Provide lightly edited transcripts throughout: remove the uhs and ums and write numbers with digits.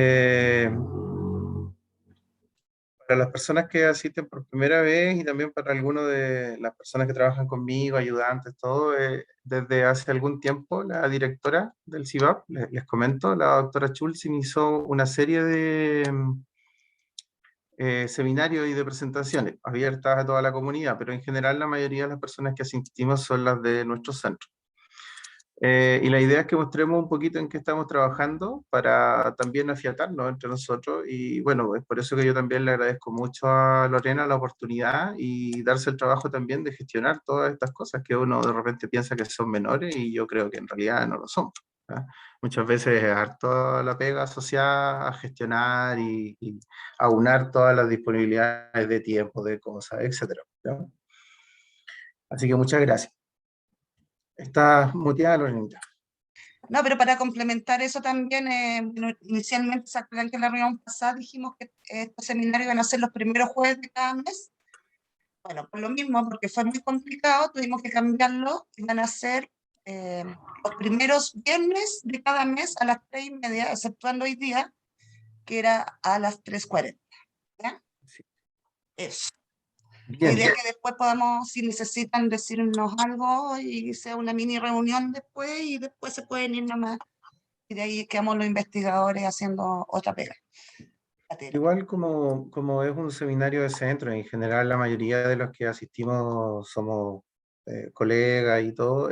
Eh, para las personas que asisten por primera vez y también para algunas de las personas que trabajan conmigo, ayudantes, todo, desde hace algún tiempo la directora del CIVAP, les comento, la doctora Schulz inició una serie de seminarios y de presentaciones abiertas a toda la comunidad, pero en general la mayoría de las personas que asistimos son las de nuestro centro. Y la idea es que mostremos un poquito en qué estamos trabajando para también afiatarnos entre nosotros. Y bueno, es por eso que yo también le agradezco mucho a Lorena la oportunidad y darse el trabajo también de gestionar todas estas cosas que uno de repente piensa que son menores y yo creo que en realidad no lo son. ¿Ya? Muchas veces es harto la pega asociada a gestionar y aunar todas las disponibilidades de tiempo, de cosas, etcétera. ¿Ya? Así que muchas gracias. ¿Estás muteada, Lorena? No, pero para complementar eso también, inicialmente, ¿se acuerdan que en la reunión pasada dijimos que estos seminarios iban a ser los primeros jueves de cada mes? Bueno, por lo mismo, porque fue muy complicado, tuvimos que cambiarlo, iban a ser los primeros viernes de cada mes a las 3:30, exceptuando hoy día, que era a las 3:40. ¿Ya? Sí. Eso. La Bien. idea es que después podamos, si necesitan decirnos algo, y sea una mini reunión después, y después se pueden ir nomás. Y de ahí quedamos los investigadores haciendo otra pega. Igual como es un seminario de centro, en general la mayoría de los que asistimos somos colegas y todo,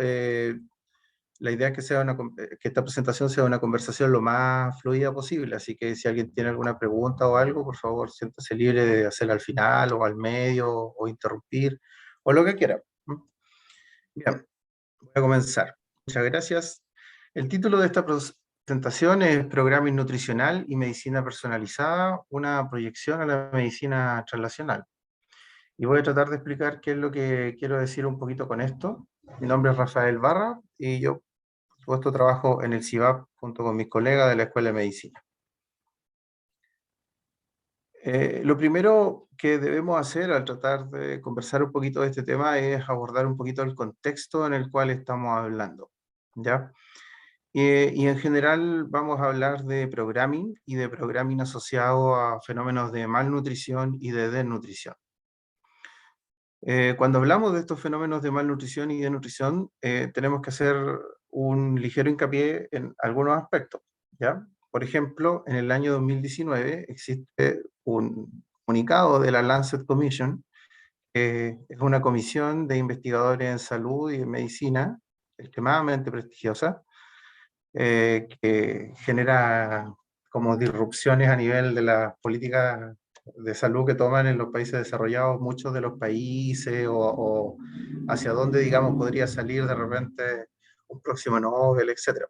la idea es que que esta presentación sea una conversación lo más fluida posible, así que si alguien tiene alguna pregunta o algo, por favor, siéntase libre de hacerla al final o al medio o interrumpir o lo que quiera. Bien, voy a comenzar. Muchas gracias. El título de esta presentación es Programming Nutricional y Medicina Personalizada, una proyección a la medicina translacional. Y voy a tratar de explicar qué es lo que quiero decir un poquito con esto. Mi nombre es Rafael Barra y yo, por supuesto, trabajo en el CIVAP junto con mis colegas de la Escuela de Medicina. Lo primero que debemos hacer al tratar de conversar un poquito de este tema es abordar un poquito el contexto en el cual estamos hablando, ¿ya? Y en general vamos a hablar de programming y de programming asociado a fenómenos de malnutrición y de desnutrición. Cuando hablamos de estos fenómenos de malnutrición y desnutrición, tenemos que hacer un ligero hincapié en algunos aspectos, ¿ya? Por ejemplo, en el año 2019 existe un comunicado de la Lancet Commission, que es una comisión de investigadores en salud y en medicina extremadamente prestigiosa, que genera como disrupciones a nivel de las políticas de salud que toman en los países desarrollados, muchos de los países, o hacia dónde, digamos, podría salir de repente un próximo Nobel, etcétera.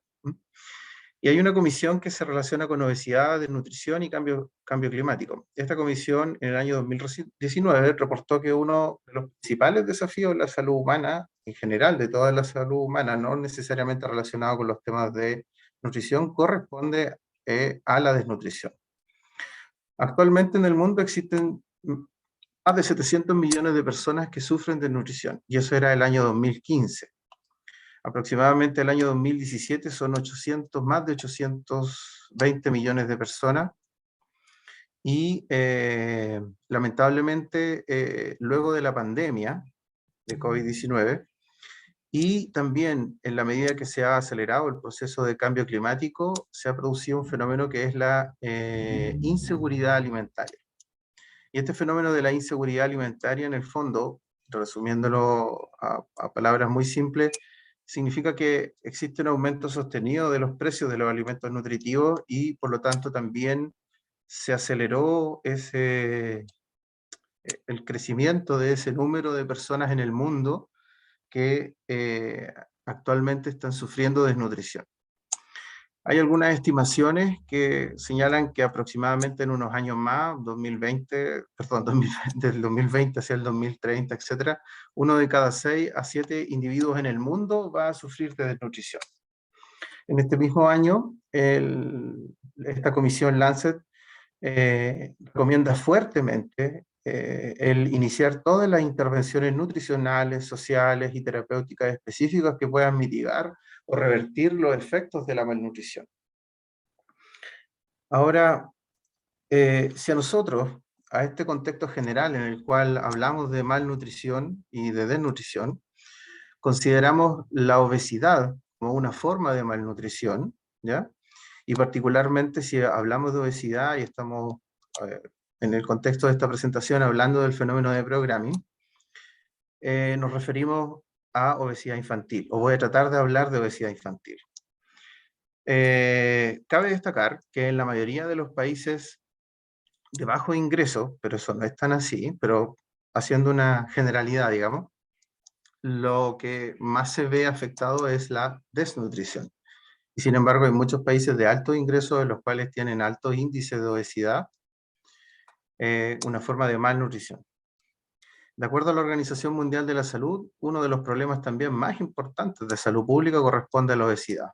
Y hay una comisión que se relaciona con obesidad, desnutrición y cambio climático. Esta comisión en el año 2019 reportó que uno de los principales desafíos de la salud humana, en general de toda la salud humana, no necesariamente relacionado con los temas de nutrición, corresponde a la desnutrición. Actualmente en el mundo existen más de 700 millones de personas que sufren de desnutrición, y eso era el año 2015. Aproximadamente el año 2017 son más de 820 millones de personas y lamentablemente luego de la pandemia de COVID-19 y también en la medida que se ha acelerado el proceso de cambio climático, se ha producido un fenómeno que es la inseguridad alimentaria. Y este fenómeno de la inseguridad alimentaria, en el fondo, resumiéndolo a palabras muy simples, significa que existe un aumento sostenido de los precios de los alimentos nutritivos y por lo tanto también se aceleró el crecimiento de ese número de personas en el mundo que actualmente están sufriendo desnutrición. Hay algunas estimaciones que señalan que aproximadamente en unos años más, 2020, perdón, del 2020 hacia el 2030, etcétera, 1 de cada 6 a 7 individuos en el mundo va a sufrir de desnutrición. En este mismo año, esta comisión Lancet recomienda fuertemente el iniciar todas las intervenciones nutricionales, sociales y terapéuticas específicas que puedan mitigar o revertir los efectos de la malnutrición. Ahora, si a nosotros, a este contexto general en el cual hablamos de malnutrición y de desnutrición, consideramos la obesidad como una forma de malnutrición, ¿ya? Y particularmente si hablamos de obesidad y estamos en el contexto de esta presentación hablando del fenómeno de programming, nos referimos a obesidad infantil, o voy a tratar de hablar de obesidad infantil. Cabe destacar que en la mayoría de los países de bajo ingreso, pero eso no es tan así, pero haciendo una generalidad, digamos, lo que más se ve afectado es la desnutrición. Y sin embargo, hay muchos países de alto ingreso, en los cuales tienen alto índice de obesidad, una forma de malnutrición. De acuerdo a la Organización Mundial de la Salud, uno de los problemas también más importantes de salud pública corresponde a la obesidad.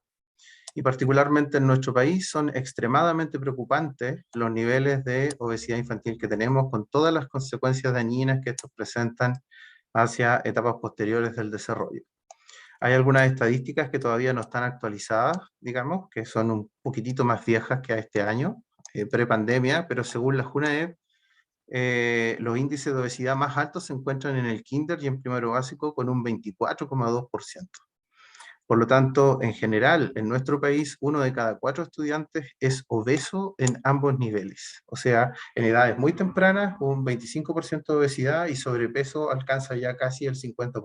Y particularmente en nuestro país son extremadamente preocupantes los niveles de obesidad infantil que tenemos, con todas las consecuencias dañinas que estos presentan hacia etapas posteriores del desarrollo. Hay algunas estadísticas que todavía no están actualizadas, digamos, que son un poquitito más viejas que a este año, prepandemia, pero según la JUNAEP, los índices de obesidad más altos se encuentran en el kinder y en primero básico con un 24,2%. Por lo tanto, en general, en nuestro país, 1 de cada 4 estudiantes es obeso en ambos niveles. O sea, en edades muy tempranas, un 25% de obesidad y sobrepeso alcanza ya casi el 50%.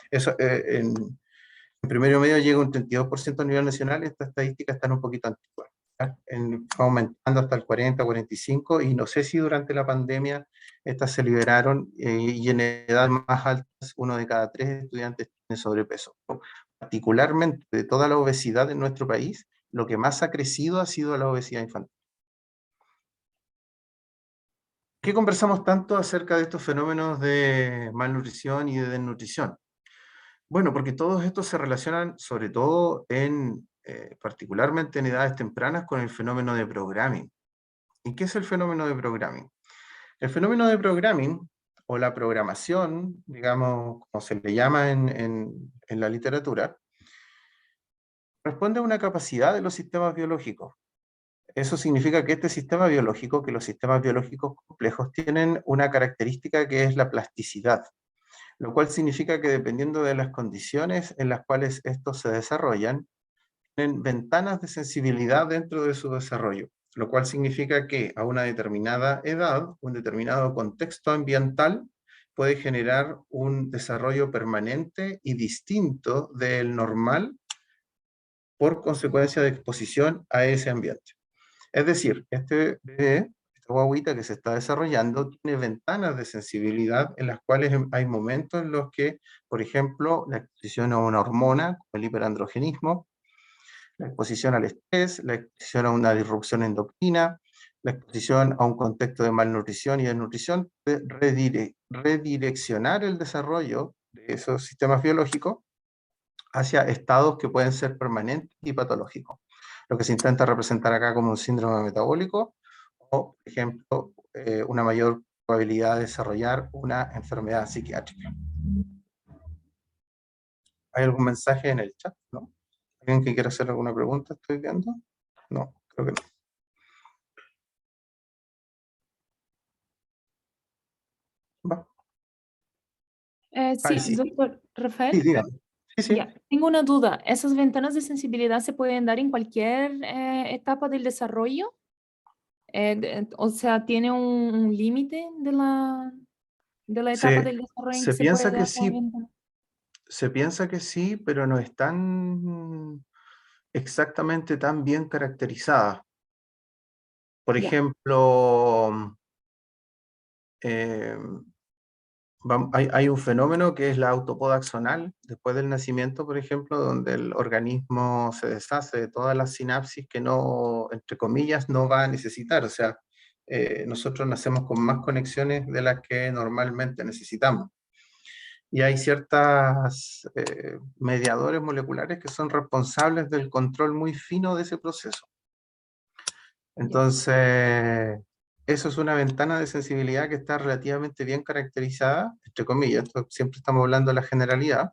Eso, en primero medio llega un 32% a nivel nacional, estas estadísticas están un poquito antiguas, aumentando hasta el 40, 45, y no sé si durante la pandemia estas se liberaron, y en edades más altas, 1 de cada 3 estudiantes tiene sobrepeso. Particularmente de toda la obesidad en nuestro país, lo que más ha crecido ha sido la obesidad infantil. ¿Por qué conversamos tanto acerca de estos fenómenos de malnutrición y de desnutrición? Bueno, porque todos estos se relacionan sobre todo particularmente en edades tempranas con el fenómeno de programming. ¿Y qué es el fenómeno de programming? El fenómeno de programming, o la programación, digamos, como se le llama en la literatura, responde a una capacidad de los sistemas biológicos. Eso significa que este sistema biológico, que los sistemas biológicos complejos tienen una característica que es la plasticidad, lo cual significa que dependiendo de las condiciones en las cuales estos se desarrollan, tienen ventanas de sensibilidad dentro de su desarrollo, lo cual significa que a una determinada edad, un determinado contexto ambiental, puede generar un desarrollo permanente y distinto del normal por consecuencia de exposición a ese ambiente. Es decir, este bebé, esta guaguita que se está desarrollando, tiene ventanas de sensibilidad en las cuales hay momentos en los que, por ejemplo, la exposición a una hormona, como el hiperandrogenismo, la exposición al estrés, la exposición a una disrupción endocrina, la exposición a un contexto de malnutrición y desnutrición, redireccionar el desarrollo de esos sistemas biológicos hacia estados que pueden ser permanentes y patológicos. Lo que se intenta representar acá como un síndrome metabólico o, por ejemplo, una mayor probabilidad de desarrollar una enfermedad psiquiátrica. ¿Hay algún mensaje en el chat? ¿No? ¿Alguien que quiera hacer alguna pregunta? ¿Estoy viendo? No, creo que no. Va. Sí, Sí. doctor Sí, Rafael. dígame. Sí, sí. Ya, tengo una duda. ¿Esas ventanas de sensibilidad se pueden dar en cualquier etapa del desarrollo? O sea, ¿tiene un límite de la etapa del desarrollo en que Se se puede piensa que dar la sí, ventana? se piensa que sí, pero no es tan exactamente tan bien caracterizada. Por Ya, ejemplo, hay un fenómeno que es la autopoda axonal después del nacimiento, por ejemplo, donde el organismo se deshace de todas las sinapsis que no, entre comillas, no va a necesitar. O sea, nosotros nacemos con más conexiones de las que normalmente necesitamos. Y hay ciertas mediadores moleculares que son responsables del control muy fino de ese proceso. Entonces, eso es una ventana de sensibilidad que está relativamente bien caracterizada, entre comillas, siempre estamos hablando de la generalidad,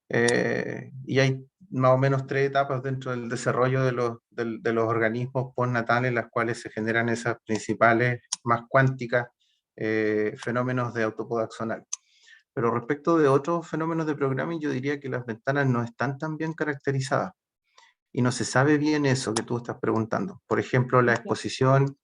y hay más o menos 3 etapas dentro del desarrollo de los organismos postnatales, en las cuales se generan esas principales, más cuánticas, fenómenos de autopoda axonal. Pero respecto de otros fenómenos de programming, yo diría que las ventanas no están tan bien caracterizadas. Y no se sabe bien eso que tú estás preguntando. Por ejemplo, la exposición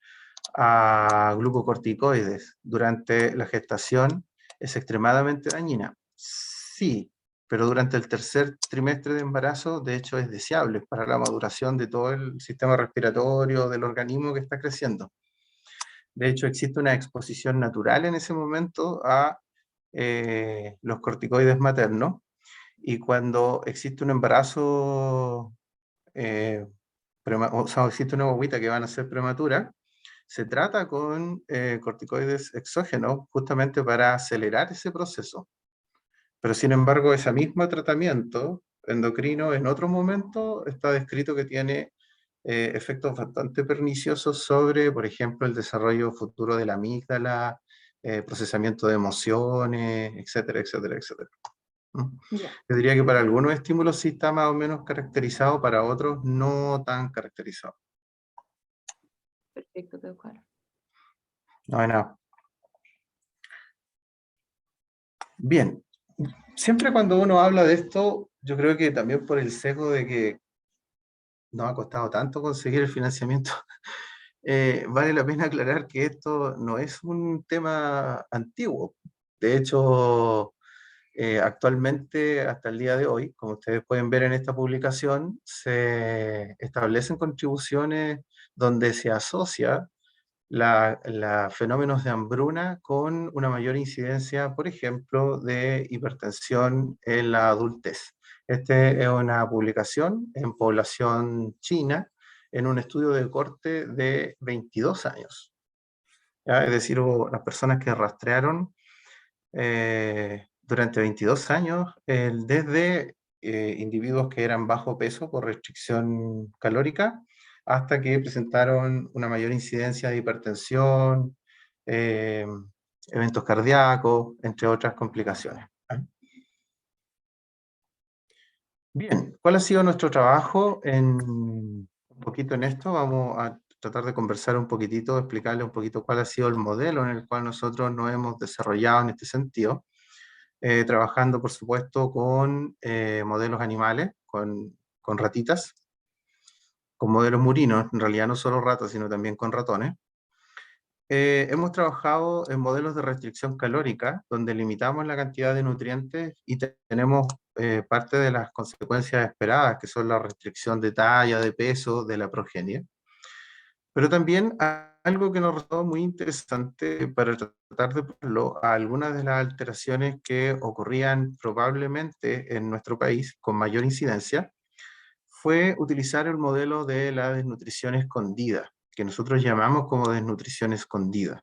a glucocorticoides durante la gestación es extremadamente dañina. Sí, pero durante el tercer trimestre de embarazo, de hecho, es deseable para la maduración de todo el sistema respiratorio del organismo que está creciendo. De hecho, existe una exposición natural en ese momento a los corticoides maternos, y cuando existe un embarazo, o sea, existe una guaguita que van a ser prematura, se trata con corticoides exógenos justamente para acelerar ese proceso. Pero sin embargo, ese mismo tratamiento endocrino en otro momento está descrito que tiene efectos bastante perniciosos sobre, por ejemplo, el desarrollo futuro de la amígdala, procesamiento de emociones, etcétera, etcétera, etcétera. Ya, Yo diría que para algunos estímulos sí está más o menos caracterizado, para otros no tan caracterizado. perfecto, quedó claro. No hay nada. Bien, siempre cuando uno habla de esto, yo creo que también por el sesgo de que nos ha costado tanto conseguir el financiamiento, vale la pena aclarar que esto no es un tema antiguo. De hecho, actualmente, hasta el día de hoy, como ustedes pueden ver en esta publicación, se establecen contribuciones donde se asocia fenómenos de hambruna con una mayor incidencia, por ejemplo, de hipertensión en la adultez. Esta es una publicación en población china, en un estudio de corte de 22 años. ¿Ya? Es decir, hubo las personas que rastrearon durante 22 años, desde individuos que eran bajo peso por restricción calórica, hasta que presentaron una mayor incidencia de hipertensión, eh, eventos cardíacos, entre otras complicaciones. Bien, ¿cuál ha sido nuestro trabajo un poquito en esto? Vamos a tratar de conversar un poquitito, explicarle un poquito cuál ha sido el modelo en el cual nosotros nos hemos desarrollado en este sentido. Trabajando, por supuesto, con modelos animales, con ratitas, con modelos murinos, en realidad no solo ratas, sino también con ratones. Hemos trabajado en modelos de restricción calórica, donde limitamos la cantidad de nutrientes y tenemos parte de las consecuencias esperadas, que son la restricción de talla, de peso, de la progenie. Pero también algo que nos resultó muy interesante para tratar de ponerlo a algunas de las alteraciones que ocurrían probablemente en nuestro país con mayor incidencia, fue utilizar el modelo de la desnutrición escondida, que nosotros llamamos como desnutrición escondida.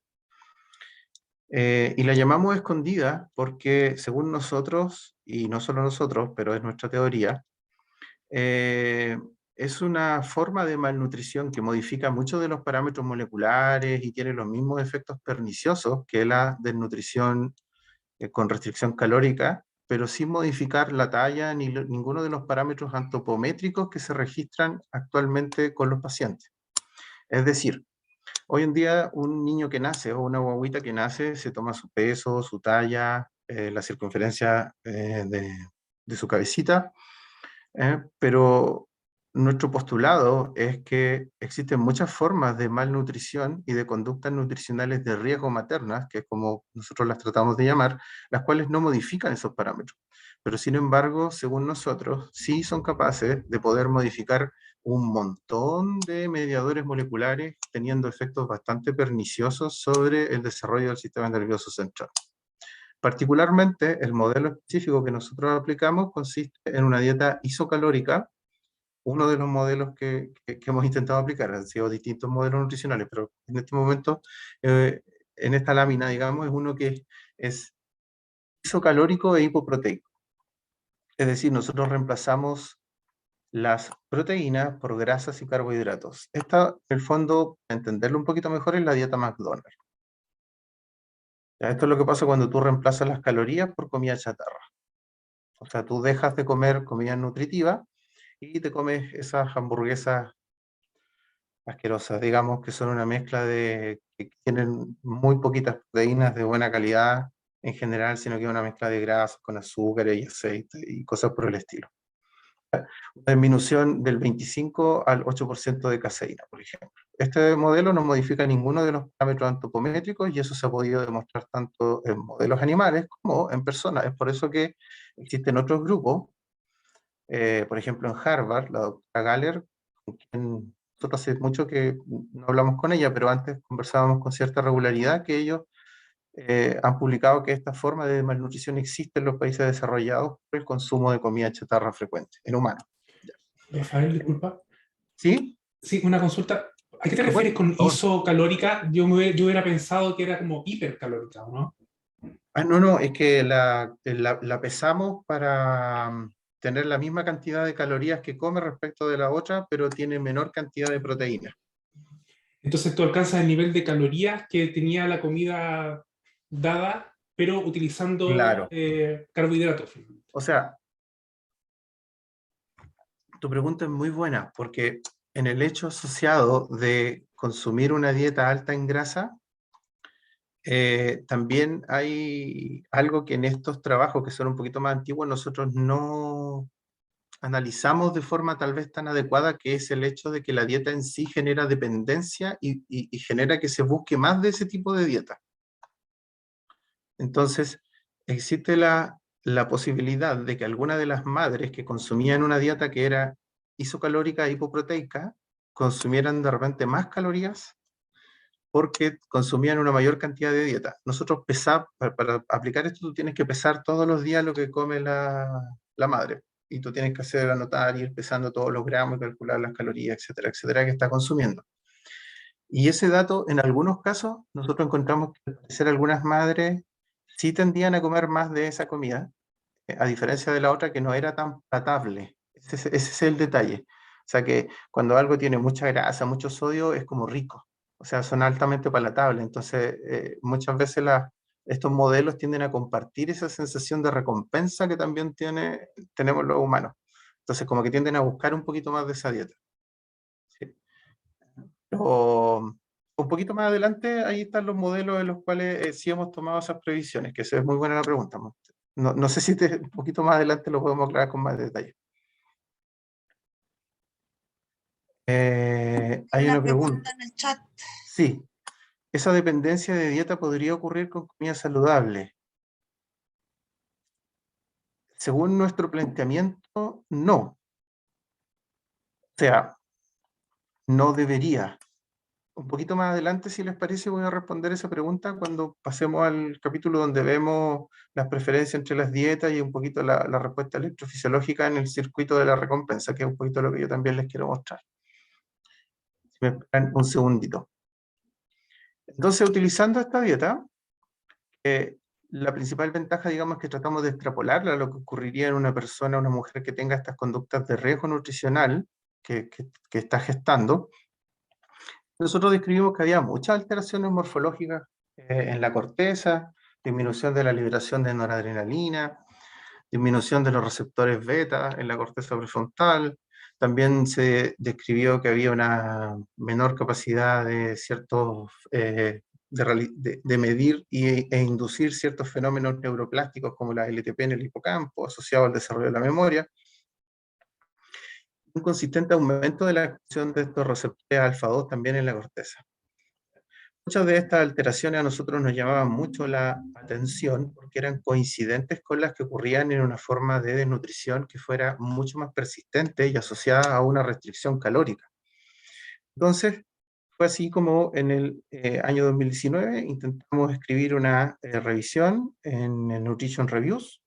Y la llamamos escondida porque, según nosotros, y no solo nosotros, pero es nuestra teoría, es una forma de malnutrición que modifica muchos de los parámetros moleculares y tiene los mismos efectos perniciosos que la desnutrición con restricción calórica, pero sin modificar la talla ni ninguno de los parámetros antropométricos que se registran actualmente con los pacientes. Es decir, hoy en día un niño que nace o una guaguita que nace se toma su peso, su talla, la circunferencia de su cabecita, pero nuestro postulado es que existen muchas formas de malnutrición y de conductas nutricionales de riesgo maternas, que es como nosotros las tratamos de llamar, las cuales no modifican esos parámetros. Pero sin embargo, según nosotros, sí son capaces de poder modificar un montón de mediadores moleculares, teniendo efectos bastante perniciosos sobre el desarrollo del sistema nervioso central. Particularmente, el modelo específico que nosotros aplicamos consiste en una dieta isocalórica. Uno de los modelos que hemos intentado aplicar, han sido distintos modelos nutricionales, pero en este momento, en esta lámina, digamos, es uno que es isocalórico e hipoproteico. Es decir, nosotros reemplazamos las proteínas por grasas y carbohidratos. Esta, en el fondo, para entenderlo un poquito mejor, es la dieta McDonald's. Esto es lo que pasa cuando tú reemplazas las calorías por comida chatarra. O sea, tú dejas de comer comida nutritiva y te comes esas hamburguesas asquerosas, digamos, que son una mezcla de, que tienen muy poquitas proteínas de buena calidad en general, sino que es una mezcla de grasas con azúcar y aceite y cosas por el estilo. Una disminución del 25 al 8% de caseína, por ejemplo. Este modelo no modifica ninguno de los parámetros antropométricos y eso se ha podido demostrar tanto en modelos animales como en personas. Es por eso que existen otros grupos, por ejemplo en Harvard, la doctora Galler, con quien nosotros hace mucho que no hablamos con ella, pero antes conversábamos con cierta regularidad, que ellos han publicado que esta forma de malnutrición existe en los países desarrollados por el consumo de comida chatarra frecuente en humanos. Rafael, disculpa. ¿Sí? Sí, una consulta. ¿A qué te Por refieres con favor. isocalórica? Yo hubiera pensado que era como hipercalórica, ¿o no? No, es que la pesamos para tener la misma cantidad de calorías que come respecto de la otra, pero tiene menor cantidad de proteína. Entonces tú alcanzas el nivel de calorías que tenía la comida dada, pero utilizando Claro. carbohidratos. O sea, tu pregunta es muy buena, porque en el hecho asociado de consumir una dieta alta en grasa, también hay algo que en estos trabajos que son un poquito más antiguos nosotros no analizamos de forma tal vez tan adecuada, que es el hecho de que la dieta en sí genera dependencia y genera que se busque más de ese tipo de dieta. Entonces, existe la posibilidad de que alguna de las madres que consumían una dieta que era isocalórica, hipoproteica, consumieran de repente más calorías porque consumían una mayor cantidad de dieta. Nosotros para aplicar esto tú tienes que pesar todos los días lo que come la madre. Y tú tienes que hacer, anotar, ir pesando todos los gramos y calcular las calorías, etcétera, etcétera, que está consumiendo. Y ese dato, en algunos casos, nosotros encontramos que al parecer algunas madres sí tendían a comer más de esa comida, a diferencia de la otra que no era tan palatable. Ese es el detalle. O sea que cuando algo tiene mucha grasa, mucho sodio, es como rico. O sea, son altamente palatables. Entonces, muchas veces estos modelos tienden a compartir esa sensación de recompensa que también tenemos los humanos. Entonces, como que tienden a buscar un poquito más de esa dieta. Sí. Un poquito más adelante, ahí están los modelos en los cuales sí hemos tomado esas previsiones, que eso es muy buena la pregunta. No sé si un poquito más adelante lo podemos aclarar con más detalle. Hay una pregunta. en el chat. Sí, ¿esa dependencia de dieta podría ocurrir con comida saludable? Según nuestro planteamiento, no. O sea, no debería. Un poquito más adelante, si les parece, voy a responder esa pregunta cuando pasemos al capítulo donde vemos las preferencias entre las dietas y un poquito la respuesta electrofisiológica en el circuito de la recompensa, que es un poquito lo que yo también les quiero mostrar. Si me esperan un segundito. Entonces, utilizando esta dieta, la principal ventaja, digamos, es que tratamos de extrapolarla a lo que ocurriría en una persona, una mujer que tenga estas conductas de riesgo nutricional que está gestando. Nosotros describimos que había muchas alteraciones morfológicas en la corteza, disminución de la liberación de noradrenalina, disminución de los receptores beta en la corteza prefrontal. También se describió que había una menor capacidad de ciertos de medir e inducir ciertos fenómenos neuroplásticos como la LTP en el hipocampo, asociado al desarrollo de la memoria. Un consistente aumento de la acción de estos receptores alfa-2 también en la corteza. Muchas de estas alteraciones a nosotros nos llamaban mucho la atención porque eran coincidentes con las que ocurrían en una forma de desnutrición que fuera mucho más persistente y asociada a una restricción calórica. Entonces, fue así como en el año 2019 intentamos escribir una revisión en Nutrition Reviews.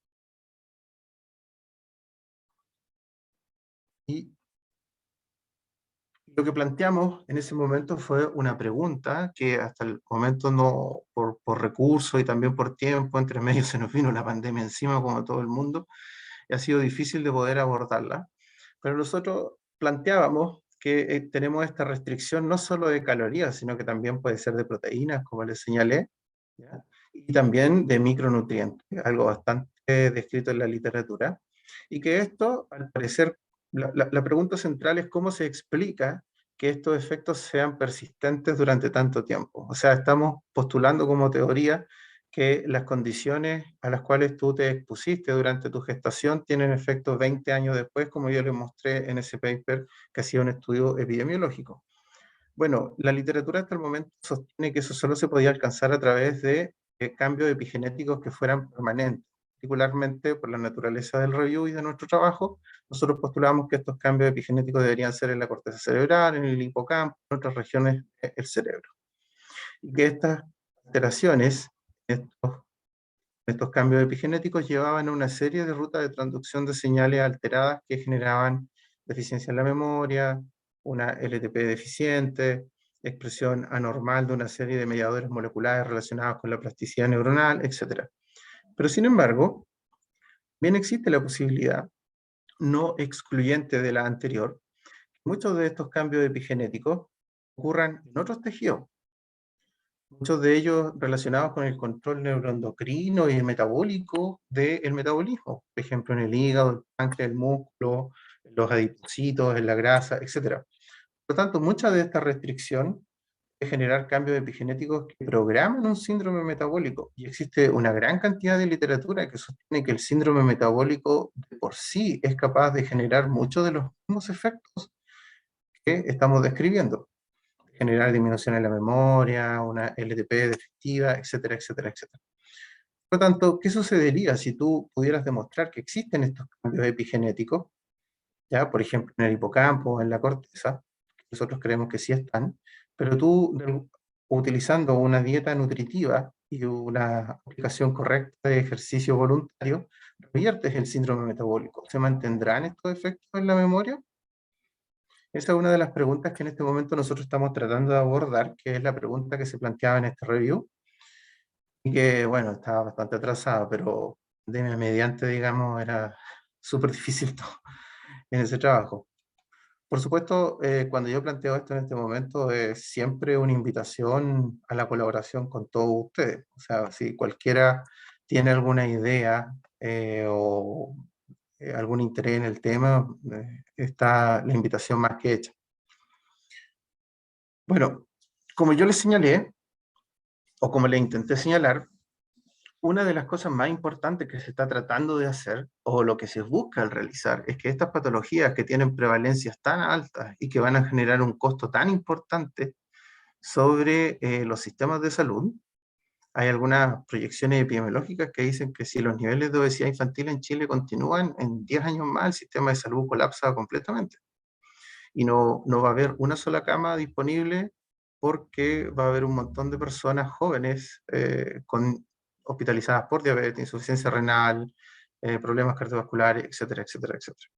Y lo que planteamos en ese momento fue una pregunta que hasta el momento no, por recursos y también por tiempo, entre medio se nos vino la pandemia encima como a todo el mundo, y ha sido difícil de poder abordarla. Pero nosotros planteábamos que tenemos esta restricción no solo de calorías, sino que también puede ser de proteínas, como les señalé, ¿ya? Y también de micronutrientes, algo bastante descrito en la literatura, y que esto, al parecer, la pregunta central es cómo se explica que estos efectos sean persistentes durante tanto tiempo. O sea, estamos postulando como teoría que las condiciones a las cuales tú te expusiste durante tu gestación tienen efectos 20 años después, como yo les mostré en ese paper que ha sido un estudio epidemiológico. Bueno, la literatura hasta el momento sostiene que eso solo se podía alcanzar a través de cambios epigenéticos que fueran permanentes. Particularmente por la naturaleza del review y de nuestro trabajo, nosotros postulamos que estos cambios epigenéticos deberían ser en la corteza cerebral, en el hipocampo, en otras regiones del cerebro. Y que estas alteraciones, estos cambios epigenéticos llevaban a una serie de rutas de transducción de señales alteradas que generaban deficiencia en la memoria, una LTP deficiente, expresión anormal de una serie de mediadores moleculares relacionados con la plasticidad neuronal, etc. Pero sin embargo, bien existe la posibilidad, no excluyente de la anterior, que muchos de estos cambios epigenéticos ocurran en otros tejidos, muchos de ellos relacionados con el control neuroendocrino y metabólico del metabolismo, por ejemplo en el hígado, el páncreas, el músculo, los adipocitos, en la grasa, etc. Por lo tanto, mucha de esta restricción es generar cambios epigenéticos que programan un síndrome metabólico, y existe una gran cantidad de literatura que sostiene que el síndrome metabólico de por sí es capaz de generar muchos de los mismos efectos que estamos describiendo. Generar disminución en la memoria, una LTP defectiva, etcétera, etcétera, etcétera. Por lo tanto, ¿qué sucedería si tú pudieras demostrar que existen estos cambios epigenéticos, ya, por ejemplo, en el hipocampo, en la corteza, que nosotros creemos que sí están, pero tú, utilizando una dieta nutritiva y una aplicación correcta de ejercicio voluntario, reviertes el síndrome metabólico? ¿Se mantendrán estos efectos en la memoria? Esa es una de las preguntas que en este momento nosotros estamos tratando de abordar, que es la pregunta que se planteaba en este review, y que, bueno, estaba bastante atrasada, pero de mediante, digamos, era súper difícil todo en ese trabajo. Por supuesto, cuando yo planteo esto en este momento, es siempre una invitación a la colaboración con todos ustedes. O sea, si cualquiera tiene alguna idea o algún interés en el tema, está la invitación más que hecha. Bueno, como yo les señalé, o como le intenté señalar, una de las cosas más importantes que se está tratando de hacer, o lo que se busca al realizar, es que estas patologías que tienen prevalencias tan altas y que van a generar un costo tan importante sobre los sistemas de salud, hay algunas proyecciones epidemiológicas que dicen que si los niveles de obesidad infantil en Chile continúan, en 10 años más el sistema de salud colapsa completamente. Y no va a haber una sola cama disponible porque va a haber un montón de personas jóvenes hospitalizadas por diabetes, insuficiencia renal, problemas cardiovasculares, etcétera, etcétera, etcétera.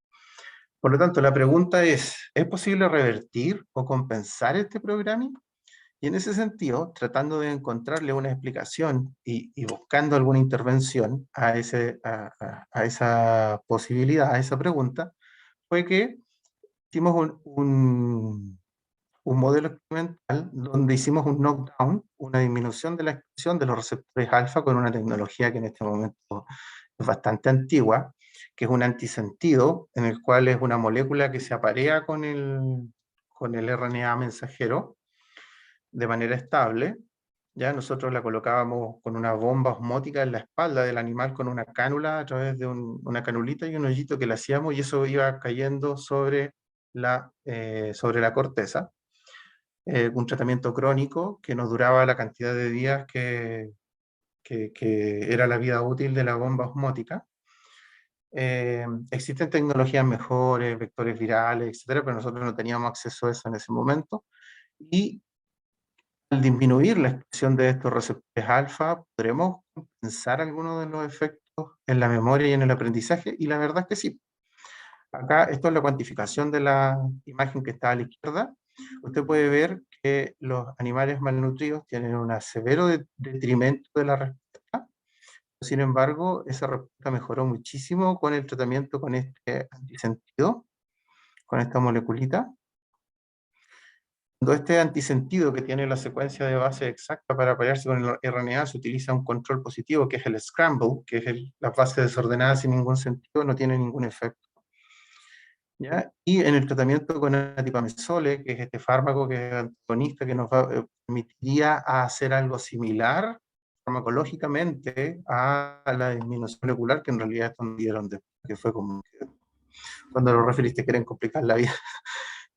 Por lo tanto, la pregunta ¿es posible revertir o compensar este programa? Y en ese sentido, tratando de encontrarle una explicación y buscando alguna intervención a esa posibilidad, a esa pregunta, fue que hicimos un modelo experimental donde hicimos un knockdown, una disminución de la expresión de los receptores alfa con una tecnología que en este momento es bastante antigua, que es un antisentido, en el cual es una molécula que se aparea con el RNA mensajero de manera estable. Ya nosotros la colocábamos con una bomba osmótica en la espalda del animal con una cánula a través de una canulita y un hoyito que le hacíamos, y eso iba cayendo sobre la corteza. Un tratamiento crónico que nos duraba la cantidad de días que era la vida útil de la bomba osmótica. Existen tecnologías mejores, vectores virales, etcétera, pero nosotros no teníamos acceso a eso en ese momento. Y al disminuir la expresión de estos receptores alfa, podremos compensar algunos de los efectos en la memoria y en el aprendizaje, y la verdad es que sí. Acá, esto es la cuantificación de la imagen que está a la izquierda. Usted puede ver que los animales malnutridos tienen un severo detrimento de la respuesta. Sin embargo, esa respuesta mejoró muchísimo con el tratamiento con este antisentido, con esta moleculita. Cuando este antisentido, que tiene la secuencia de base exacta para aparearse con el RNA, se utiliza un control positivo, que es el scramble, que es la base desordenada sin ningún sentido, no tiene ningún efecto. ¿ya? Y en el tratamiento con atipamezole, que es este fármaco que es antagonista, que nos permitiría hacer algo similar farmacológicamente a la disminución molecular, que en realidad esto nos dieron después, que fue como que cuando lo referiste quieren complicar la vida.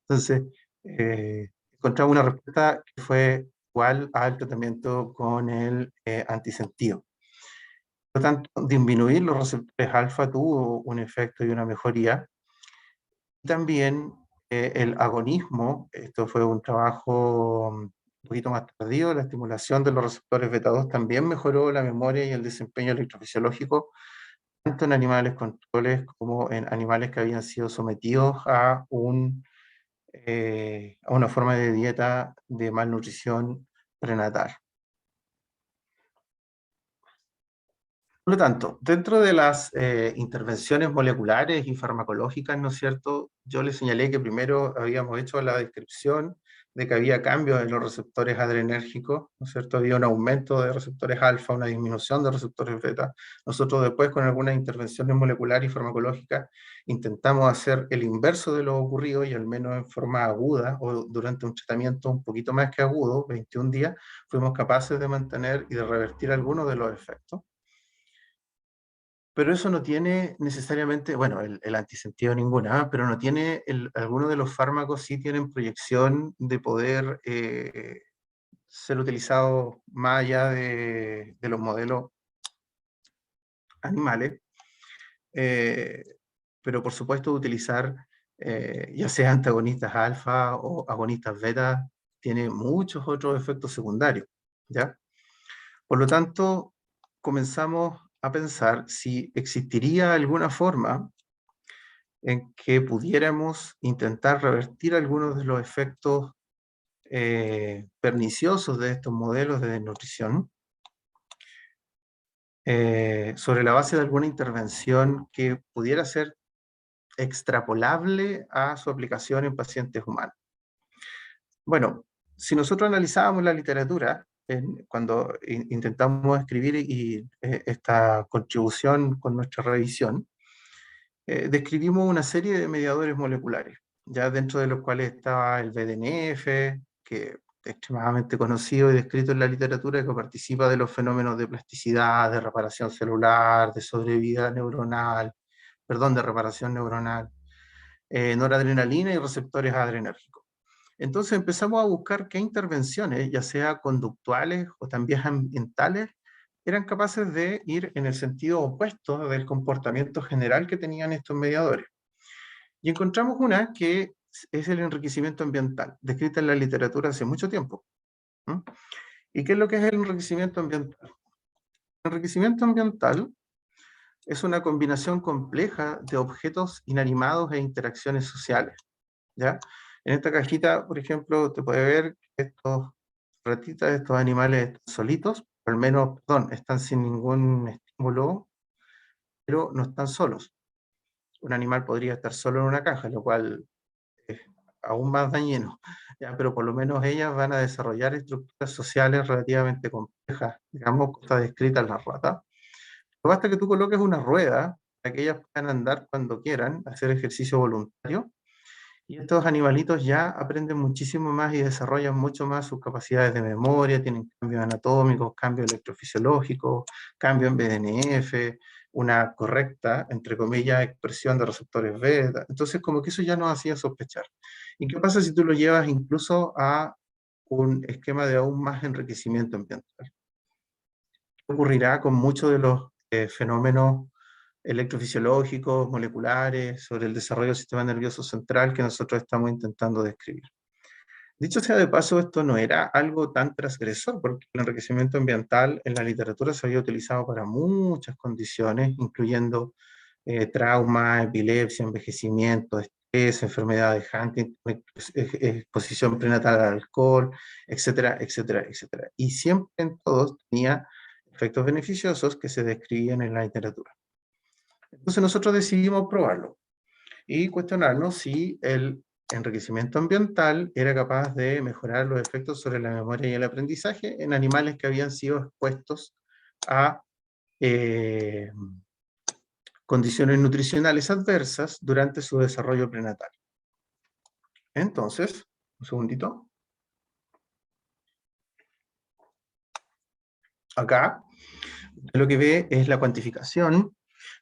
Entonces, encontramos una respuesta que fue igual al tratamiento con el antisentido. Por lo tanto, disminuir los receptores alfa tuvo un efecto y una mejoría. También el agonismo, esto fue un trabajo un poquito más tardío, la estimulación de los receptores beta 2 también mejoró la memoria y el desempeño electrofisiológico, tanto en animales controles como en animales que habían sido sometidos a una forma de dieta de malnutrición prenatal. Por lo tanto, dentro de las intervenciones moleculares y farmacológicas, ¿no es cierto? Yo les señalé que primero habíamos hecho la descripción de que había cambios en los receptores adrenérgicos, ¿no es cierto? Había un aumento de receptores alfa, una disminución de receptores beta. Nosotros después, con algunas intervenciones moleculares y farmacológicas, intentamos hacer el inverso de lo ocurrido, y al menos en forma aguda, o durante un tratamiento un poquito más que agudo, 21 días, fuimos capaces de mantener y de revertir algunos de los efectos. Pero eso no tiene necesariamente, bueno, el antisentido ninguna, pero no tiene, algunos de los fármacos sí tienen proyección de poder ser utilizados más allá de los modelos animales, pero por supuesto utilizar ya sea antagonistas alfa o agonistas beta, tiene muchos otros efectos secundarios, ¿ya? Por lo tanto, comenzamos a pensar si existiría alguna forma en que pudiéramos intentar revertir algunos de los efectos perniciosos de estos modelos de desnutrición sobre la base de alguna intervención que pudiera ser extrapolable a su aplicación en pacientes humanos. Bueno, si nosotros analizábamos la literatura, cuando intentamos escribir esta contribución con nuestra revisión, describimos una serie de mediadores moleculares, ya dentro de los cuales estaba el BDNF, que es extremadamente conocido y descrito en la literatura, que participa de los fenómenos de plasticidad, de reparación celular, de sobrevida neuronal, perdón, de reparación neuronal, noradrenalina y receptores adrenérgicos. Entonces empezamos a buscar qué intervenciones, ya sea conductuales o también ambientales, eran capaces de ir en el sentido opuesto del comportamiento general que tenían estos mediadores. Y encontramos una que es el enriquecimiento ambiental, descrita en la literatura hace mucho tiempo. ¿Mm? ¿Y qué es lo que es el enriquecimiento ambiental? El enriquecimiento ambiental es una combinación compleja de objetos inanimados e interacciones sociales, ¿ya? En esta cajita, por ejemplo, te puede ver estos ratitas, estos animales están solitos, o al menos, perdón, están sin ningún estímulo, pero no están solos. Un animal podría estar solo en una caja, lo cual es aún más dañino, ¿ya? Pero por lo menos ellas van a desarrollar estructuras sociales relativamente complejas, digamos, como está descrita en las ratas. Basta que tú coloques una rueda para que ellas puedan andar cuando quieran, hacer ejercicio voluntario, y estos animalitos ya aprenden muchísimo más y desarrollan mucho más sus capacidades de memoria, tienen cambios anatómicos, cambios electrofisiológicos, cambio en BDNF, una correcta, entre comillas, expresión de receptores beta. Entonces, como que eso ya nos hacía sospechar. ¿Y qué pasa si tú lo llevas incluso a un esquema de aún más enriquecimiento ambiental? ¿Qué ocurrirá con muchos de los fenómenos electrofisiológicos, moleculares, sobre el desarrollo del sistema nervioso central que nosotros estamos intentando describir? Dicho sea de paso, esto no era algo tan transgresor, porque el enriquecimiento ambiental en la literatura se había utilizado para muchas condiciones, incluyendo trauma, epilepsia, envejecimiento, estrés, enfermedades de Huntington, exposición prenatal al alcohol, etcétera, etcétera, etcétera. Y siempre en todos tenía efectos beneficiosos que se describían en la literatura. Entonces nosotros decidimos probarlo y cuestionarnos si el enriquecimiento ambiental era capaz de mejorar los efectos sobre la memoria y el aprendizaje en animales que habían sido expuestos a condiciones nutricionales adversas durante su desarrollo prenatal. Entonces, un segundito. Acá, lo que ve es la cuantificación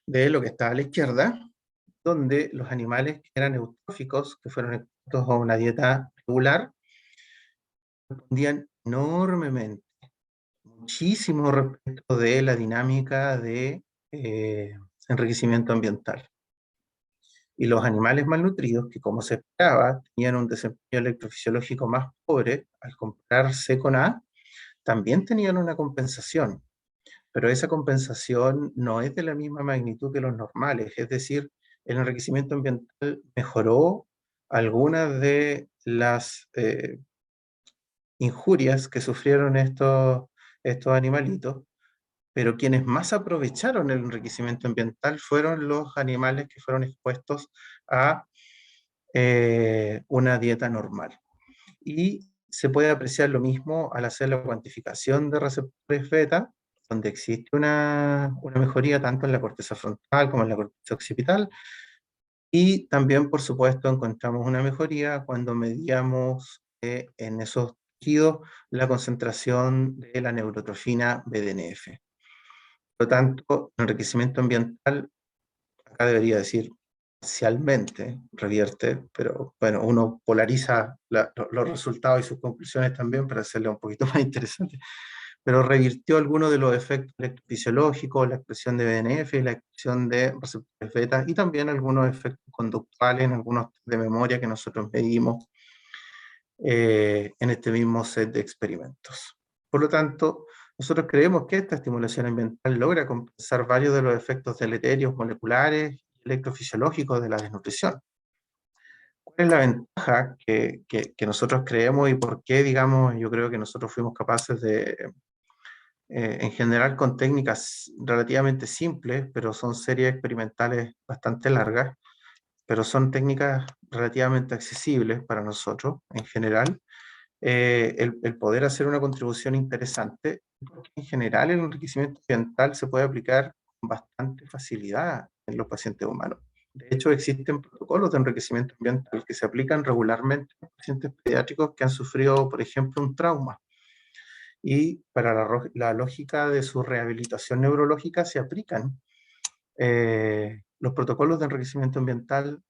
de lo que está a la izquierda, donde los animales que eran eutróficos, que fueron expuestos a una dieta regular, respondían enormemente, muchísimo respecto de la dinámica de enriquecimiento ambiental. Y los animales malnutridos, que como se esperaba, tenían un desempeño electrofisiológico más pobre al compararse con A, también tenían una compensación, pero esa compensación no es de la misma magnitud que los normales, es decir, el enriquecimiento ambiental mejoró algunas de las injurias que sufrieron estos animalitos, pero quienes más aprovecharon el enriquecimiento ambiental fueron los animales que fueron expuestos a una dieta normal. Y se puede apreciar lo mismo al hacer la cuantificación de receptores beta, donde existe una mejoría tanto en la corteza frontal como en la corteza occipital, y también, por supuesto, encontramos una mejoría cuando medíamos en esos tejidos la concentración de la neurotrofina BDNF. Por lo tanto, el enriquecimiento ambiental, acá debería decir parcialmente revierte, pero bueno, uno polariza los resultados y sus conclusiones también para hacerle un poquito más interesante, pero revirtió algunos de los efectos electrofisiológicos, la expresión de BNF, la expresión de receptores beta y también algunos efectos conductuales en algunos de memoria que nosotros medimos en este mismo set de experimentos. Por lo tanto, nosotros creemos que esta estimulación ambiental logra compensar varios de los efectos deleterios moleculares y electrofisiológicos de la desnutrición. ¿Cuál es la ventaja que nosotros creemos y por qué, digamos, yo creo que nosotros fuimos capaces de, en general con técnicas relativamente simples, pero son series experimentales bastante largas, pero son técnicas relativamente accesibles para nosotros en general, el poder hacer una contribución interesante, porque en general el enriquecimiento ambiental se puede aplicar con bastante facilidad en los pacientes humanos. De hecho, existen protocolos de enriquecimiento ambiental que se aplican regularmente en pacientes pediátricos que han sufrido, por ejemplo, un trauma. Y para la lógica de su rehabilitación neurológica se aplican los protocolos de enriquecimiento ambiental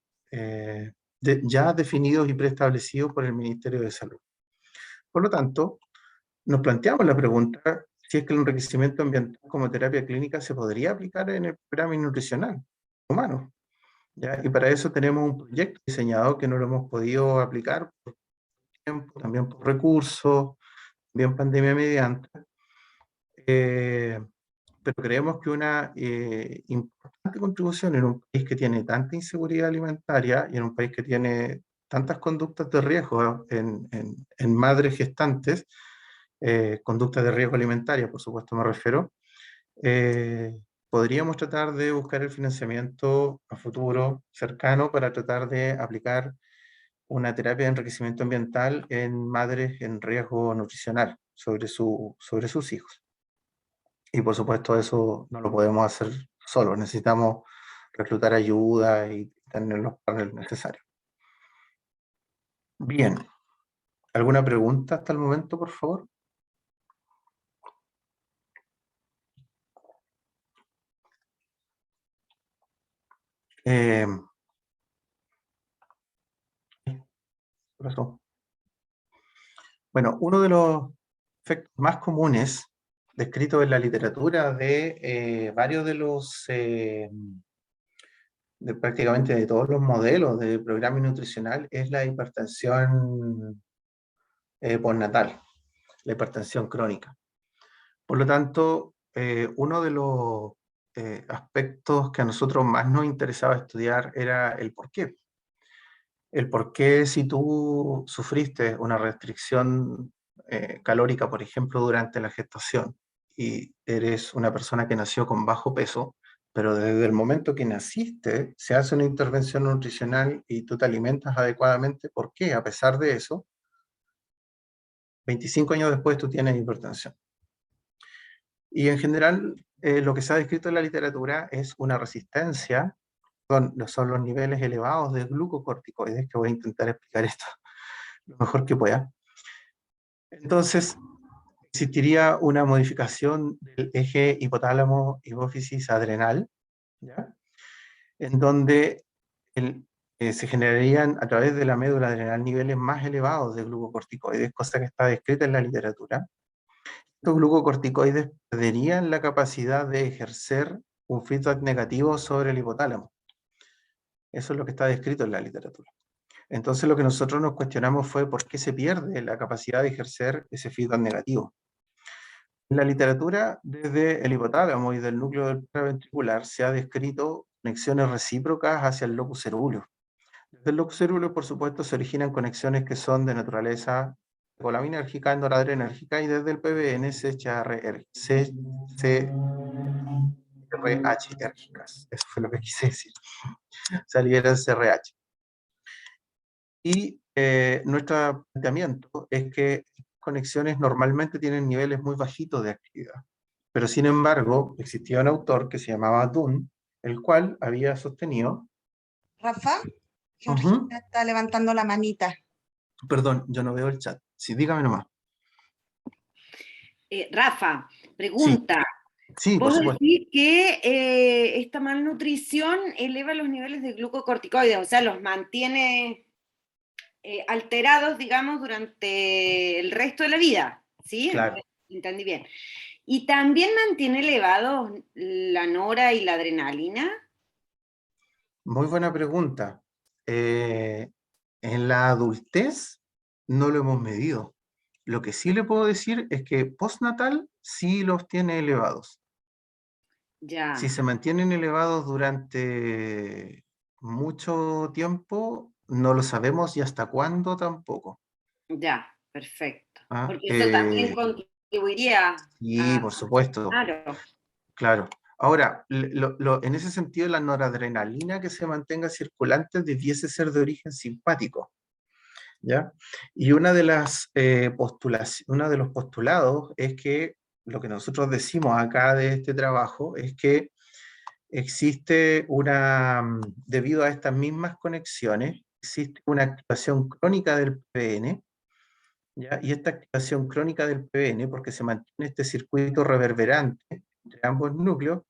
ya definidos y preestablecidos por el Ministerio de Salud. Por lo tanto, nos planteamos la pregunta si es que el enriquecimiento ambiental como terapia clínica se podría aplicar en el programa nutricional humano. ¿Ya? Y para eso tenemos un proyecto diseñado que no lo hemos podido aplicar por tiempo, también por recursos, también pandemia mediante. Pero creemos que una importante contribución en un país que tiene tanta inseguridad alimentaria y en un país que tiene tantas conductas de riesgo en madres gestantes, conductas de riesgo alimentaria, por supuesto me refiero, podríamos tratar de buscar el financiamiento a futuro cercano para tratar de aplicar una terapia de enriquecimiento ambiental en madres en riesgo nutricional sobre sus hijos. Y por supuesto eso no lo podemos hacer solos, necesitamos reclutar ayuda y tener los partners necesarios. Bien, ¿alguna pregunta hasta el momento, por favor? ¿Qué pasó? Bueno, uno de los efectos más comunes descritos en la literatura de varios de los, prácticamente de todos los modelos de programa nutricional es la hipertensión postnatal, la hipertensión crónica. Por lo tanto, uno de los aspectos que a nosotros más nos interesaba estudiar era el por qué. El por qué si tú sufriste una restricción calórica, por ejemplo, durante la gestación y eres una persona que nació con bajo peso, pero desde el momento que naciste se hace una intervención nutricional y tú te alimentas adecuadamente, ¿por qué? A pesar de eso, 25 años después tú tienes hipertensión. Y en general lo que se ha descrito en la literatura es una resistencia, son los niveles elevados de glucocorticoides, que voy a intentar explicar esto lo mejor que pueda. Entonces, existiría una modificación del eje hipotálamo-hipófisis adrenal, ¿ya? En donde se generarían a través de la médula adrenal niveles más elevados de glucocorticoides, cosa que está descrita en la literatura. Estos glucocorticoides perderían la capacidad de ejercer un feedback negativo sobre el hipotálamo. Eso es lo que está descrito en la literatura. Entonces lo que nosotros nos cuestionamos fue por qué se pierde la capacidad de ejercer ese feedback negativo. En la literatura, desde el hipotálamo y del núcleo del paraventricular, se ha descrito conexiones recíprocas hacia el locus cerúleo. Desde el locus cerúleo, por supuesto, se originan conexiones que son de naturaleza colaminérgica, noradrenérgica, y desde el PBN CRH-érgicas. Eso fue lo que quise decir. Se libera el CRH. Y nuestro planteamiento es que conexiones normalmente tienen niveles muy bajitos de actividad. Pero sin embargo, existía un autor que se llamaba Dunn, el cual había sostenido... Rafa, Georgina está levantando la manita. Perdón, yo no veo el chat. Sí, dígame nomás. Rafa, pregunta. Sí, por Vos supuesto. decís que esta malnutrición eleva los niveles de glucocorticoides, o sea, los mantiene alterados, digamos, durante el resto de la vida, ¿sí? Claro. Entendí bien. ¿Y también mantiene elevados la nora y la adrenalina? Muy buena pregunta. En la adultez no lo hemos medido. Lo que sí le puedo decir es que postnatal sí los tiene elevados. Ya. Si se mantienen elevados durante mucho tiempo, no lo sabemos y hasta cuándo tampoco. Ya, perfecto. ¿Ah? Porque eso también contribuiría Sí, a... por supuesto. Claro. Claro. Ahora, en ese sentido, la noradrenalina que se mantenga circulante debiese ser de origen simpático, ¿ya? Y uno de los postulados es que lo que nosotros decimos acá de este trabajo es que existe debido a estas mismas conexiones, existe una activación crónica del PBN, ¿ya? Y esta activación crónica del PBN, porque se mantiene este circuito reverberante entre ambos núcleos,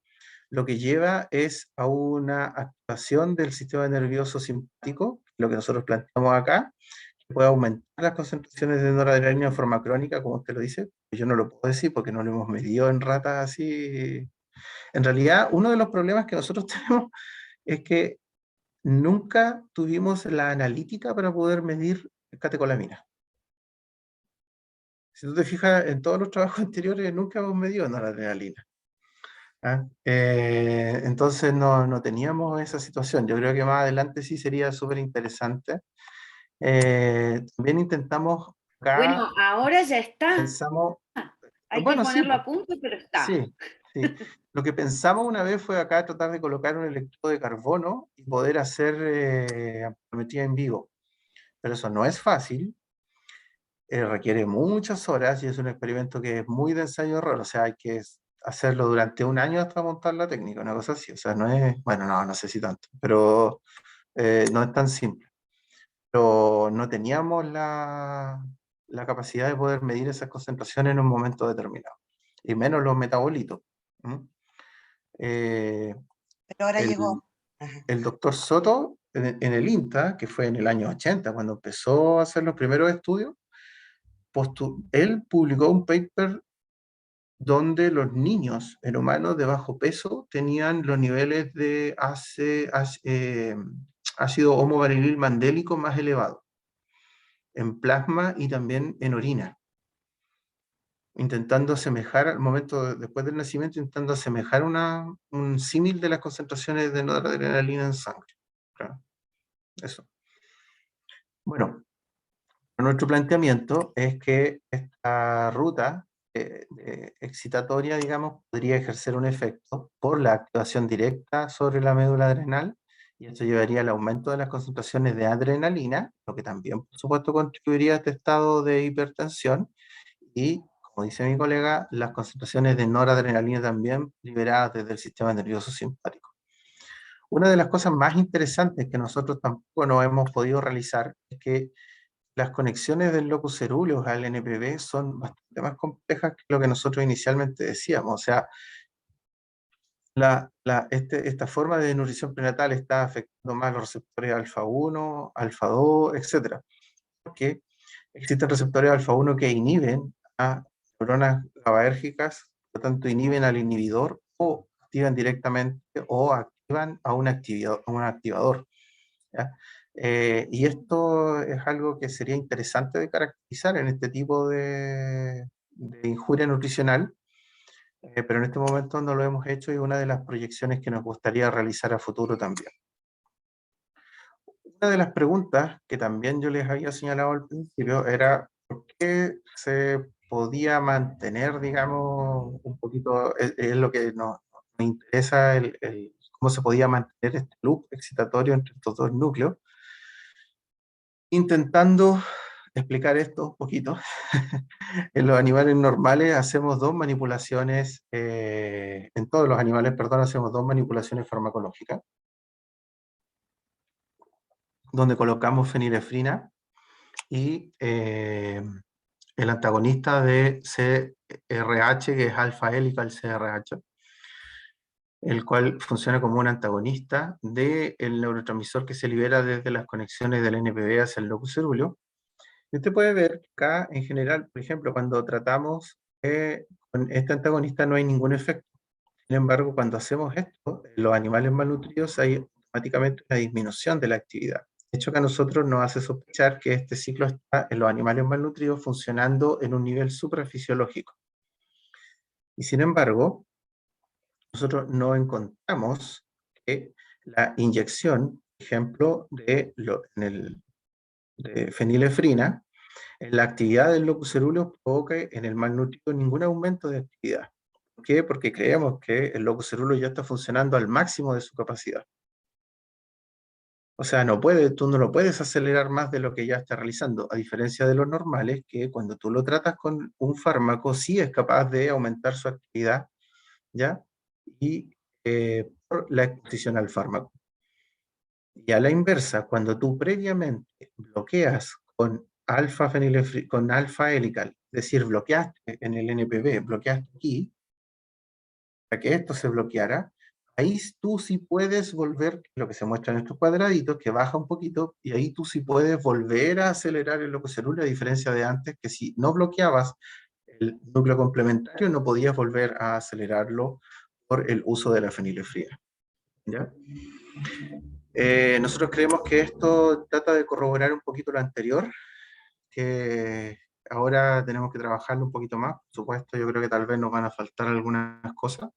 lo que lleva es a una activación del sistema nervioso simpático, lo que nosotros planteamos acá, que puede aumentar las concentraciones de noradrenalina en forma crónica, como usted lo dice. Yo no lo puedo decir porque no lo hemos medido en ratas así. En realidad, uno de los problemas que nosotros tenemos es que nunca tuvimos la analítica para poder medir catecolamina. Si tú te fijas, en todos los trabajos anteriores nunca hemos medido noradrenalina. Entonces no teníamos esa situación. Yo creo que más adelante sí sería súper interesante. También intentamos acá, Bueno, ahora ya está. pensamos, Hay bueno, que sí, ponerlo a punto, pero está. sí. Lo que pensamos una vez fue acá tratar de colocar un electrodo de carbono y poder hacer amplimetría en vivo. Pero eso no es fácil. Requiere muchas horas y es un experimento que es muy de ensayo-error. O sea, hay que hacerlo durante un año hasta montar la técnica, una cosa así. O sea, no es, bueno, no sé si tanto, pero no es tan simple. Pero no teníamos la capacidad de poder medir esas concentraciones en un momento determinado, y menos los metabolitos. Pero ahora llegó. Ajá. El doctor Soto, en el INTA, que fue en el año 80, cuando empezó a hacer los primeros estudios, él publicó un paper donde los niños en humanos de bajo peso tenían los niveles de ácido homovarinil mandélico más elevados en plasma y también en orina, intentando asemejar al momento después del nacimiento, intentando asemejar un símil de las concentraciones de noradrenalina en sangre. Claro. Eso. Bueno, nuestro planteamiento es que esta ruta excitatoria, digamos, podría ejercer un efecto por la activación directa sobre la médula adrenal, y esto llevaría al aumento de las concentraciones de adrenalina, lo que también, por supuesto, contribuiría a este estado de hipertensión, y como dice mi colega, las concentraciones de noradrenalina también liberadas desde el sistema nervioso simpático. Una de las cosas más interesantes que nosotros tampoco no hemos podido realizar es que las conexiones del locus coeruleus al NPV son bastante más complejas que lo que nosotros inicialmente decíamos. O sea, esta forma de nutrición prenatal está afectando más los receptores alfa 1, alfa 2, etc. Porque existen receptores alfa 1 que inhiben a neuronas GABAérgicas, por lo tanto inhiben al inhibidor o activan directamente o activan a un activador. ¿Ya? Y esto es algo que sería interesante de caracterizar en este tipo de injuria nutricional, pero en este momento no lo hemos hecho y es una de las proyecciones que nos gustaría realizar a futuro también. Una de las preguntas que también yo les había señalado al principio era por qué se podía mantener, digamos, un poquito, es lo que nos interesa, cómo se podía mantener este loop excitatorio entre estos dos núcleos. Intentando explicar esto un poquito, en los animales normales hacemos dos manipulaciones, en todos los animales, perdón, hacemos dos manipulaciones farmacológicas, donde colocamos fenilefrina y el antagonista de CRH, que es alfa helical CRH, el cual funciona como un antagonista del neurotransmisor que se libera desde las conexiones del NPV hacia el locus cerúleo. Y usted puede ver que acá, en general, por ejemplo, cuando tratamos con este antagonista no hay ningún efecto. Sin embargo, cuando hacemos esto, en los animales malnutridos hay automáticamente una disminución de la actividad. De hecho, que a nosotros nos hace sospechar que este ciclo está en los animales malnutridos funcionando en un nivel suprafisiológico. Y sin embargo, nosotros no encontramos que la inyección, por ejemplo, de fenilefrina, en la actividad del locus cerúleo provoque en el malnutrido ningún aumento de actividad. ¿Por qué? Porque creemos que el locus cerúleo ya está funcionando al máximo de su capacidad. O sea, tú no lo puedes acelerar más de lo que ya está realizando, a diferencia de los normales, que cuando tú lo tratas con un fármaco, sí es capaz de aumentar su actividad, ¿ya? Y por la exposición al fármaco. Y a la inversa, cuando tú previamente bloqueas con con alfa helical, es decir, bloqueaste en el NPV, bloqueaste aquí, para que esto se bloqueara, ahí tú sí puedes volver, lo que se muestra en estos cuadraditos, que baja un poquito, y ahí tú sí puedes volver a acelerar el locus cerúleo, a diferencia de antes, que si no bloqueabas el núcleo complementario, no podías volver a acelerarlo por el uso de la fenilefrina. ¿Ya? Nosotros creemos que esto trata de corroborar un poquito lo anterior, que ahora tenemos que trabajarlo un poquito más. Por supuesto, yo creo que tal vez nos van a faltar algunas cosas.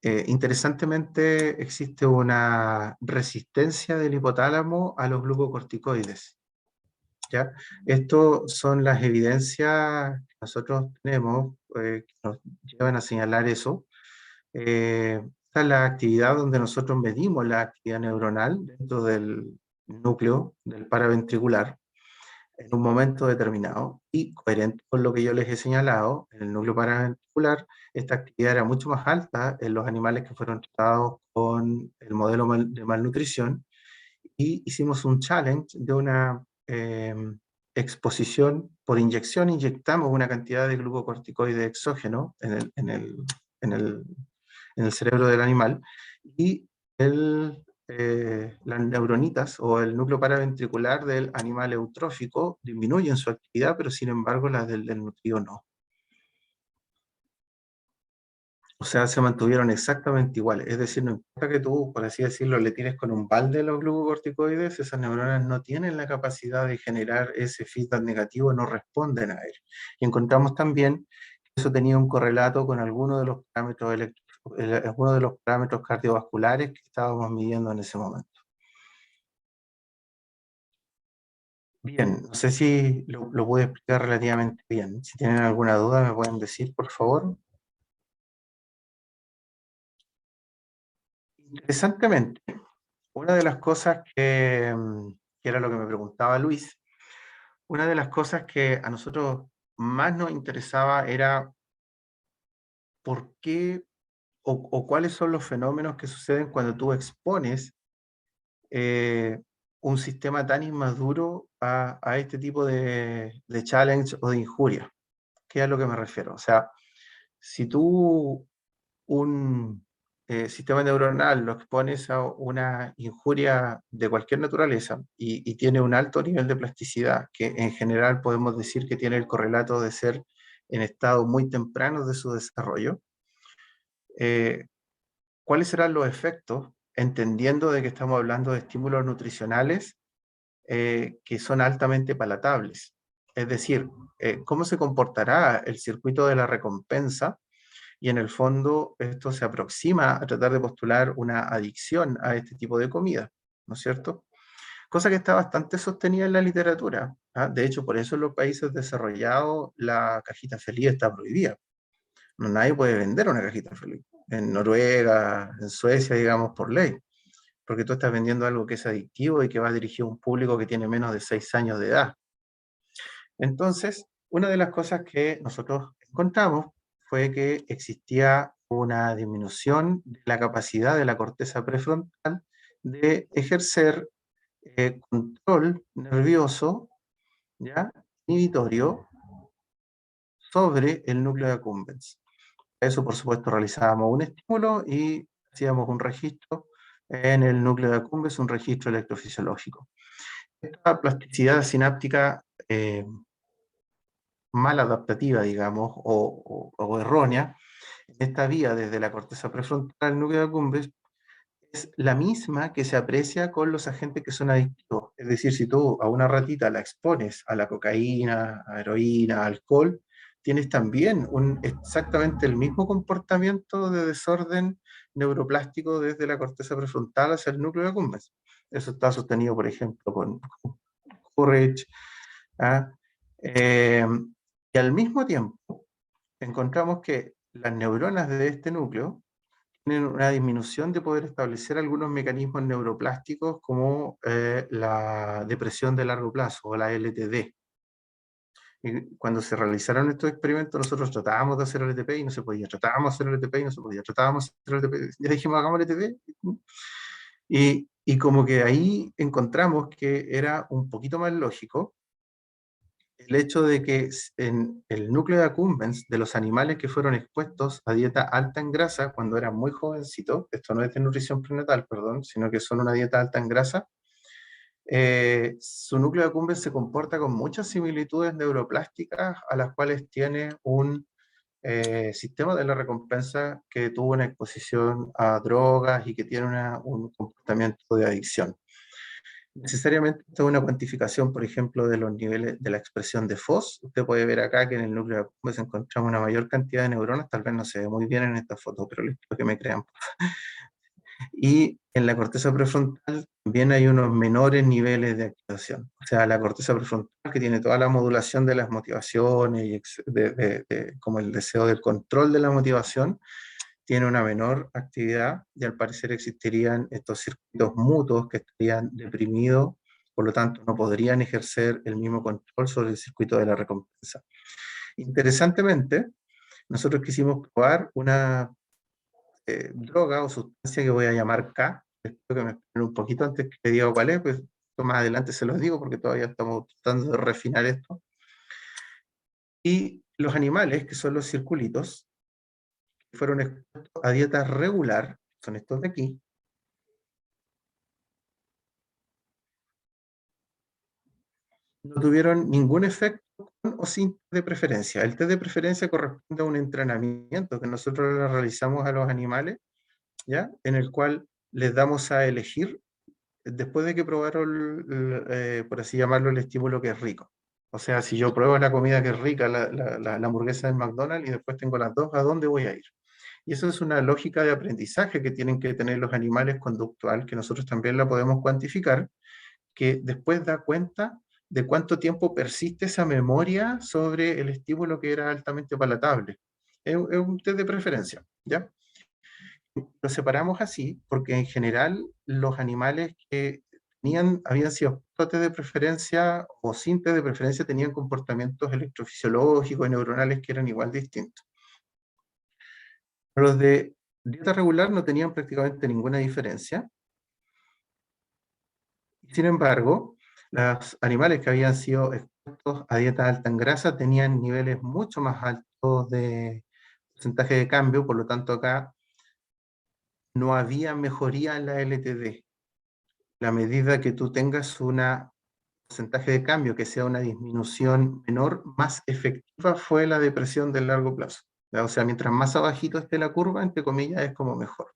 Interesantemente, existe una resistencia del hipotálamo a los glucocorticoides. ¿Ya? Esto son las evidencias que nosotros tenemos que nos llevan a señalar eso. Esta es la actividad donde nosotros medimos la actividad neuronal dentro del núcleo del paraventricular en un momento determinado, y coherente con lo que yo les he señalado, en el núcleo paraventricular esta actividad era mucho más alta en los animales que fueron tratados con el modelo de malnutrición, y hicimos un challenge de una exposición por inyección. Inyectamos una cantidad de glucocorticoide exógeno en el cerebro del animal, y las neuronitas o el núcleo paraventricular del animal eutrófico disminuyen su actividad, pero sin embargo las del nutrido no. O sea, se mantuvieron exactamente iguales. Es decir, no importa que tú, por así decirlo, le tires con un balde los glucocorticoides, esas neuronas no tienen la capacidad de generar ese feedback negativo, no responden a él. Y encontramos también que eso tenía un correlato con algunos de los parámetros cardiovasculares que estábamos midiendo en ese momento. Bien, no sé si lo pude explicar relativamente bien. Si tienen alguna duda, me pueden decir, por favor. Interesantemente, una de las cosas que era lo que me preguntaba Luis, una de las cosas que a nosotros más nos interesaba era por qué o cuáles son los fenómenos que suceden cuando tú expones un sistema tan inmaduro a este tipo de challenge o de injuria. ¿Qué es a lo que me refiero? O sea, si tú un sistema neuronal lo expones a una injuria de cualquier naturaleza y tiene un alto nivel de plasticidad, que en general podemos decir que tiene el correlato de ser en estado muy temprano de su desarrollo, eh, ¿cuáles serán los efectos? Entendiendo de que estamos hablando de estímulos nutricionales que son altamente palatables. Es decir, cómo se comportará el circuito de la recompensa y en el fondo esto se aproxima a tratar de postular una adicción a este tipo de comida, ¿no es cierto? Cosa que está bastante sostenida en la literatura. ¿Ah? De hecho, por eso en los países desarrollados la cajita feliz está prohibida. No, nadie puede vender una cajita feliz. En Noruega, en Suecia, digamos, por ley. Porque tú estás vendiendo algo que es adictivo y que va dirigido a un público que tiene menos de 6 años de edad. Entonces, una de las cosas que nosotros encontramos fue que existía una disminución de la capacidad de la corteza prefrontal de ejercer control nervioso, ¿ya? Inhibitorio sobre el núcleo de accumbens. Eso, por supuesto, realizábamos un estímulo y hacíamos un registro en el núcleo de accumbens, un registro electrofisiológico. Esta plasticidad sináptica mal adaptativa, digamos, o errónea, esta vía desde la corteza prefrontal al núcleo de accumbens es la misma que se aprecia con los agentes que son adictivos. Es decir, si tú a una ratita la expones a la cocaína, a heroína, a alcohol, tienes también exactamente el mismo comportamiento de desorden neuroplástico desde la corteza prefrontal hacia el núcleo de accumbens. Eso está sostenido, por ejemplo, con Courage. ¿Ah? Y al mismo tiempo, encontramos que las neuronas de este núcleo tienen una disminución de poder establecer algunos mecanismos neuroplásticos como la depresión de largo plazo o la LTD. Y cuando se realizaron estos experimentos, nosotros tratábamos de hacer LTP y no se podía, tratábamos de hacer LTP y no se podía, tratábamos de hacer LTP, ya dijimos hagamos LTP. Y como que ahí encontramos que era un poquito más lógico el hecho de que en el núcleo de accumbens de los animales que fueron expuestos a dieta alta en grasa cuando eran muy jovencitos, esto no es de nutrición prenatal, perdón, sino que son una dieta alta en grasa, su núcleo de accumbens se comporta con muchas similitudes neuroplásticas a las cuales tiene un sistema de la recompensa que tuvo una exposición a drogas y que tiene un comportamiento de adicción. Necesariamente esto es una cuantificación, por ejemplo, de los niveles de la expresión de FOS. Usted puede ver acá que en el núcleo de accumbens encontramos una mayor cantidad de neuronas, tal vez no se ve muy bien en esta foto, pero les pido que me crean. Y en la corteza prefrontal también hay unos menores niveles de activación. O sea, la corteza prefrontal que tiene toda la modulación de las motivaciones y como el deseo del control de la motivación, tiene una menor actividad y al parecer existirían estos circuitos mutuos que estarían deprimidos, por lo tanto no podrían ejercer el mismo control sobre el circuito de la recompensa. Interesantemente, nosotros quisimos probar una droga o sustancia que voy a llamar K, espero que me esperen un poquito antes que le diga cuál es, pues más adelante se los digo porque todavía estamos tratando de refinar esto. Y los animales, que son los circulitos, fueron expuestos a dieta regular, son estos de aquí, no tuvieron ningún efecto con o sin test de preferencia. El test de preferencia corresponde a un entrenamiento que nosotros le realizamos a los animales, ¿ya? En el cual les damos a elegir, después de que probaron, por así llamarlo, el estímulo que es rico. O sea, si yo pruebo la comida que es rica, la hamburguesa del McDonald's, y después tengo las dos, ¿a dónde voy a ir? Y eso es una lógica de aprendizaje que tienen que tener los animales conductual, que nosotros también la podemos cuantificar, que después da cuenta de cuánto tiempo persiste esa memoria sobre el estímulo que era altamente palatable. Es un test de preferencia, ¿ya? Lo separamos así porque en general los animales que habían sido test de preferencia o sin test de preferencia, tenían comportamientos electrofisiológicos y neuronales que eran igual distintos. Los de dieta regular no tenían prácticamente ninguna diferencia. Sin embargo, los animales que habían sido expuestos a dieta alta en grasa tenían niveles mucho más altos de porcentaje de cambio, por lo tanto acá no había mejoría en la LTD. La medida que tú tengas un porcentaje de cambio que sea una disminución menor, más efectiva fue la depresión del largo plazo. O sea, mientras más abajito esté la curva, entre comillas, es como mejor.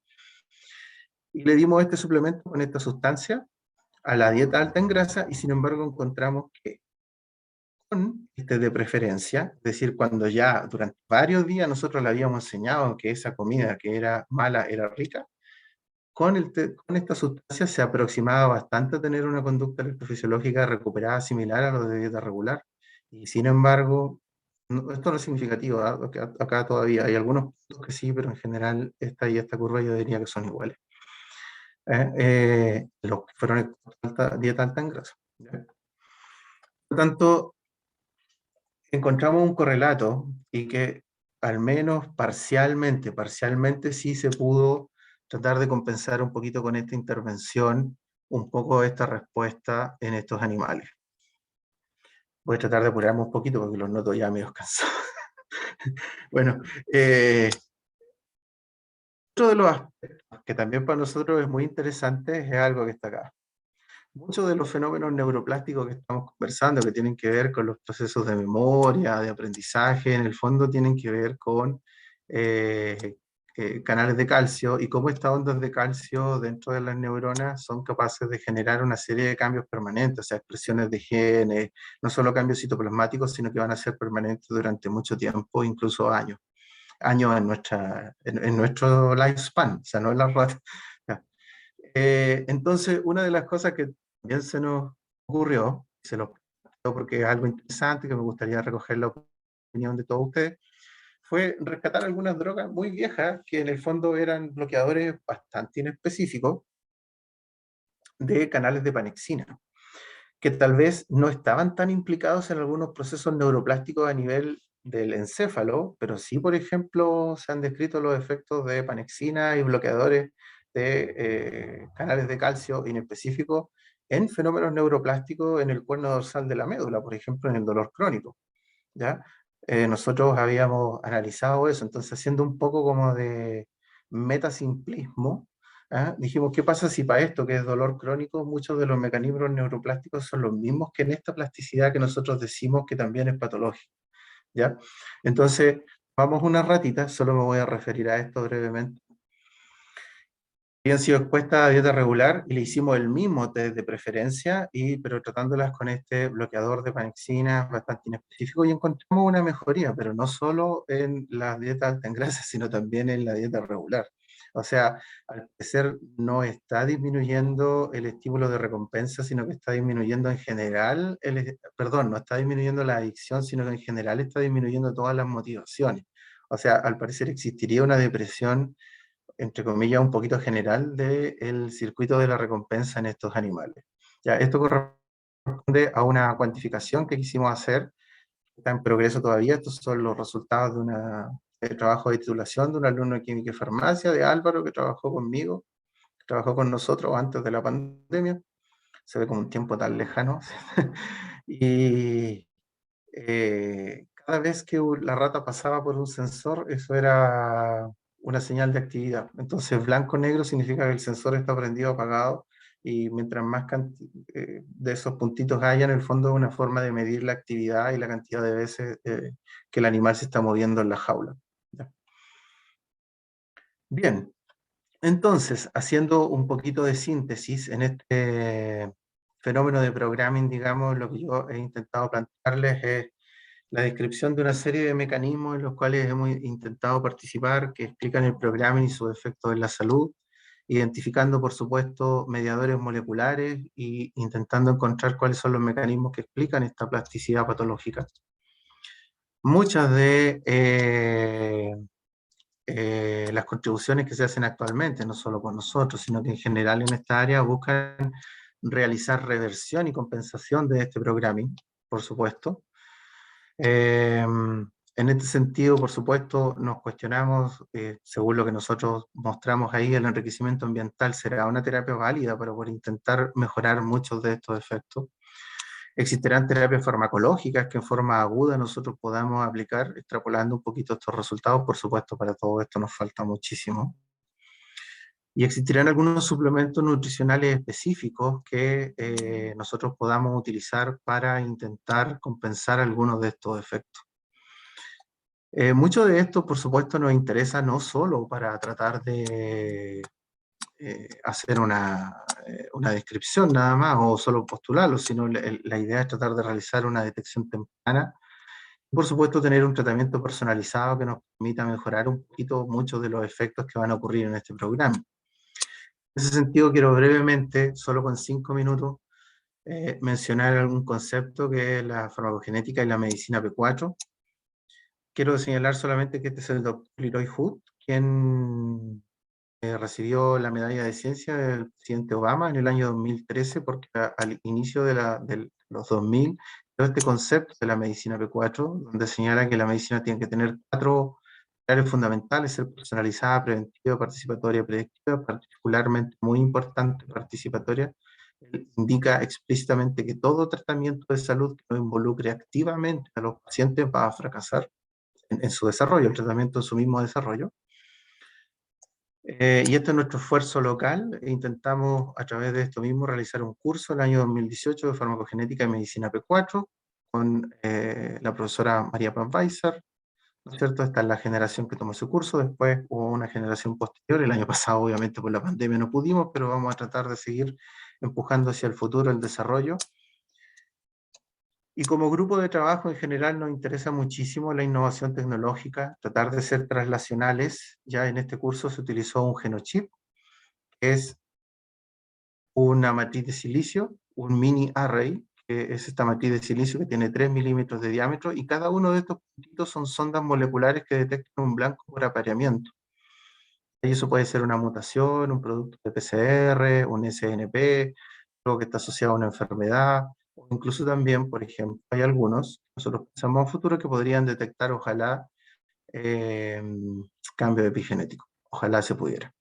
Y le dimos este suplemento con esta sustancia a la dieta alta en grasa y sin embargo encontramos que con este de preferencia, es decir, cuando ya durante varios días nosotros le habíamos enseñado que esa comida que era mala era rica, con esta sustancia se aproximaba bastante a tener una conducta electrofisiológica recuperada similar a lo de dieta regular. Y sin embargo, esto no es significativo, ¿eh? Acá todavía hay algunos puntos que sí, pero en general esta y esta curva yo diría que son iguales. Los que fueron dieta alta en grasa. ¿Ya? Por lo tanto, encontramos un correlato y que al menos parcialmente sí se pudo tratar de compensar un poquito con esta intervención, un poco esta respuesta en estos animales. Voy a tratar de apurarme un poquito porque los noto ya medio cansados. Bueno, otro de los aspectos que también para nosotros es muy interesante es algo que está acá. Muchos de los fenómenos neuroplásticos que estamos conversando, que tienen que ver con los procesos de memoria, de aprendizaje, en el fondo tienen que ver con canales de calcio y cómo estas ondas de calcio dentro de las neuronas son capaces de generar una serie de cambios permanentes, o sea, expresiones de genes, no solo cambios citoplasmáticos, sino que van a ser permanentes durante mucho tiempo, incluso años en nuestro lifespan, o sea, no en la rata. Entonces, una de las cosas que también se nos ocurrió, se lo planteo porque es algo interesante, que me gustaría recoger la opinión de todos ustedes, fue rescatar algunas drogas muy viejas que en el fondo eran bloqueadores bastante inespecíficos de canales de panexina, que tal vez no estaban tan implicados en algunos procesos neuroplásticos a nivel del encéfalo, pero sí, por ejemplo, se han descrito los efectos de panexina y bloqueadores de canales de calcio inespecíficos en fenómenos neuroplásticos en el cuerno dorsal de la médula, por ejemplo, en el dolor crónico, ¿ya? Nosotros habíamos analizado eso, entonces haciendo un poco como de metasimplismo, ¿ah? Dijimos, ¿qué pasa si para esto, que es dolor crónico, muchos de los mecanismos neuroplásticos son los mismos que en esta plasticidad que nosotros decimos que también es patológica? ¿Ya? Entonces, vamos una ratita, solo me voy a referir a esto brevemente. Habían sido expuestas a dieta regular y le hicimos el mismo test de preferencia, pero tratándolas con este bloqueador de panexina bastante inespecífico y encontramos una mejoría, pero no solo en la dieta alta en grasa, sino también en la dieta regular. O sea, al parecer no está disminuyendo el estímulo de recompensa, sino que está disminuyendo en general, no está disminuyendo la adicción, sino que en general está disminuyendo todas las motivaciones. O sea, al parecer existiría una depresión, entre comillas, un poquito general del circuito de la recompensa en estos animales. Ya, esto corresponde a una cuantificación que quisimos hacer, está en progreso todavía. Estos son los resultados de un trabajo de titulación de un alumno de Química y Farmacia, de Álvaro, que trabajó conmigo, que trabajó con nosotros antes de la pandemia. Se ve como un tiempo tan lejano. Y cada vez que la rata pasaba por un sensor, eso era una señal de actividad. Entonces, blanco-negro significa que el sensor está prendido o apagado, y mientras más de esos puntitos haya, en el fondo es una forma de medir la actividad y la cantidad de veces que el animal se está moviendo en la jaula. ¿Ya? Bien, entonces, haciendo un poquito de síntesis en este fenómeno de programming, digamos, lo que yo he intentado plantearles es la descripción de una serie de mecanismos en los cuales hemos intentado participar, que explican el programming y sus efectos en la salud, identificando, por supuesto, mediadores moleculares e intentando encontrar cuáles son los mecanismos que explican esta plasticidad patológica. Muchas de las contribuciones que se hacen actualmente, no solo por nosotros, sino que en general en esta área buscan realizar reversión y compensación de este programming, por supuesto. En este sentido, por supuesto, nos cuestionamos, según lo que nosotros mostramos ahí, el enriquecimiento ambiental será una terapia válida para poder intentar mejorar muchos de estos efectos. Existirán terapias farmacológicas que en forma aguda nosotros podamos aplicar, extrapolando un poquito estos resultados. Por supuesto, para todo esto nos falta muchísimo. Y existirán algunos suplementos nutricionales específicos que nosotros podamos utilizar para intentar compensar algunos de estos efectos. Mucho de esto, por supuesto, nos interesa no solo para tratar de hacer una descripción nada más o solo postularlo, sino la idea es tratar de realizar una detección temprana y, por supuesto, tener un tratamiento personalizado que nos permita mejorar un poquito muchos de los efectos que van a ocurrir en este programa. En ese sentido, quiero brevemente, solo con 5 minutos, mencionar algún concepto que es la farmacogenética y la medicina P4. Quiero señalar solamente que este es el doctor Leroy Hood, quien recibió la medalla de ciencia del presidente Obama en el año 2013, porque al inicio de los 2000, creó este concepto de la medicina P4, donde señala que la medicina tiene que tener 4 pilares fundamentales: ser personalizada, preventiva, participatoria, predictiva, particularmente muy importante, participatoria. Él indica explícitamente que todo tratamiento de salud que no involucre activamente a los pacientes va a fracasar en su desarrollo, el tratamiento en su mismo desarrollo. Y este es nuestro esfuerzo local. Intentamos a través de esto mismo realizar un curso el año 2018 de farmacogenética y medicina P4 con la profesora María Pamweiser, ¿no es cierto? Esta es la generación que tomó ese curso. Después hubo una generación posterior, el año pasado obviamente por la pandemia no pudimos, pero vamos a tratar de seguir empujando hacia el futuro el desarrollo. Y como grupo de trabajo en general nos interesa muchísimo la innovación tecnológica, tratar de ser translacionales. Ya en este curso se utilizó un genochip, que es una matriz de silicio, un mini array, que es esta matriz de silicio que tiene 3 milímetros de diámetro, y cada uno de estos puntitos son sondas moleculares que detectan un blanco por apareamiento. Y eso puede ser una mutación, un producto de PCR, un SNP, algo que está asociado a una enfermedad, o incluso también, por ejemplo, hay algunos, nosotros pensamos a futuro, que podrían detectar, ojalá, cambio epigenético. Ojalá se pudiera.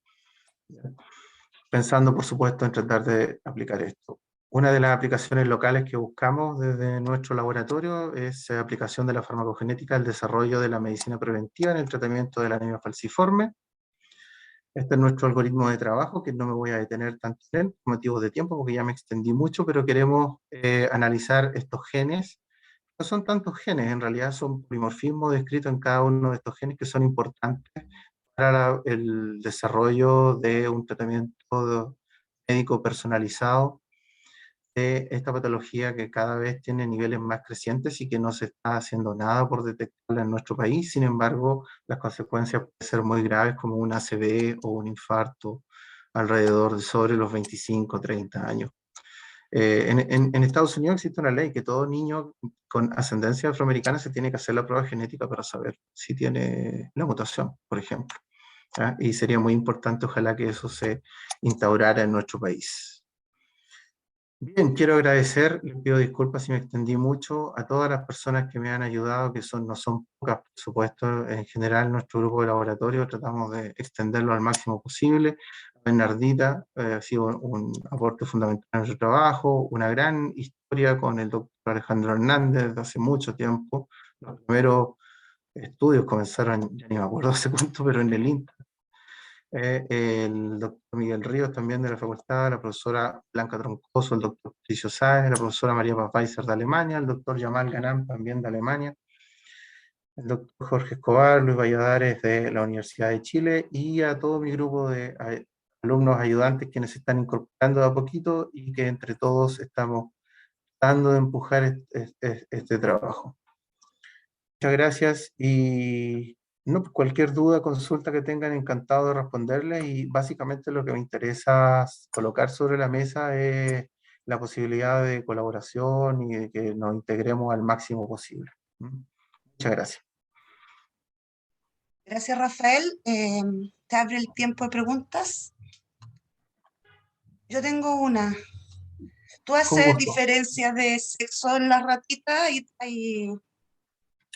Pensando, por supuesto, en tratar de aplicar esto. Una de las aplicaciones locales que buscamos desde nuestro laboratorio es la aplicación de la farmacogenética al desarrollo de la medicina preventiva en el tratamiento de la anemia falciforme. Este es nuestro algoritmo de trabajo, que no me voy a detener tanto en él, por motivos de tiempo, porque ya me extendí mucho, pero queremos analizar estos genes. No son tantos genes, en realidad son polimorfismos descritos en cada uno de estos genes que son importantes para el desarrollo de un tratamiento médico personalizado de esta patología que cada vez tiene niveles más crecientes y que no se está haciendo nada por detectarla en nuestro país. Sin embargo, las consecuencias pueden ser muy graves, como un ACV o un infarto alrededor de sobre los 25 o 30 años. En Estados Unidos existe una ley que todo niño con ascendencia afroamericana se tiene que hacer la prueba genética para saber si tiene la mutación, por ejemplo. ¿Ya? Y sería muy importante, ojalá, que eso se instaurara en nuestro país. Bien, quiero agradecer, les pido disculpas si me extendí mucho, a todas las personas que me han ayudado, que no son pocas, por supuesto. En general, nuestro grupo de laboratorio tratamos de extenderlo al máximo posible. Bernardita ha sido un aporte fundamental en nuestro trabajo, una gran historia con el doctor Alejandro Hernández desde hace mucho tiempo. Los primeros estudios comenzaron, ya ni me acuerdo hace cuánto, pero en el INTA. El doctor Miguel Ríos también de la facultad, la profesora Blanca Troncoso, el doctor Patricio Sáez, la profesora María Pamweiser de Alemania, el doctor Yamal Ganam también de Alemania, el doctor Jorge Escobar, Luis Valladares de la Universidad de Chile, y a todo mi grupo de alumnos ayudantes quienes se están incorporando de a poquito y que entre todos estamos tratando de empujar este trabajo. Muchas gracias, y no, cualquier duda, consulta que tengan, encantado de responderles. Y básicamente lo que me interesa colocar sobre la mesa es la posibilidad de colaboración y de que nos integremos al máximo posible. Muchas gracias. Gracias, Rafael. Te abre el tiempo de preguntas. Yo tengo una. ¿Tú Con haces gusto. diferencia de sexo en las ratitas y hay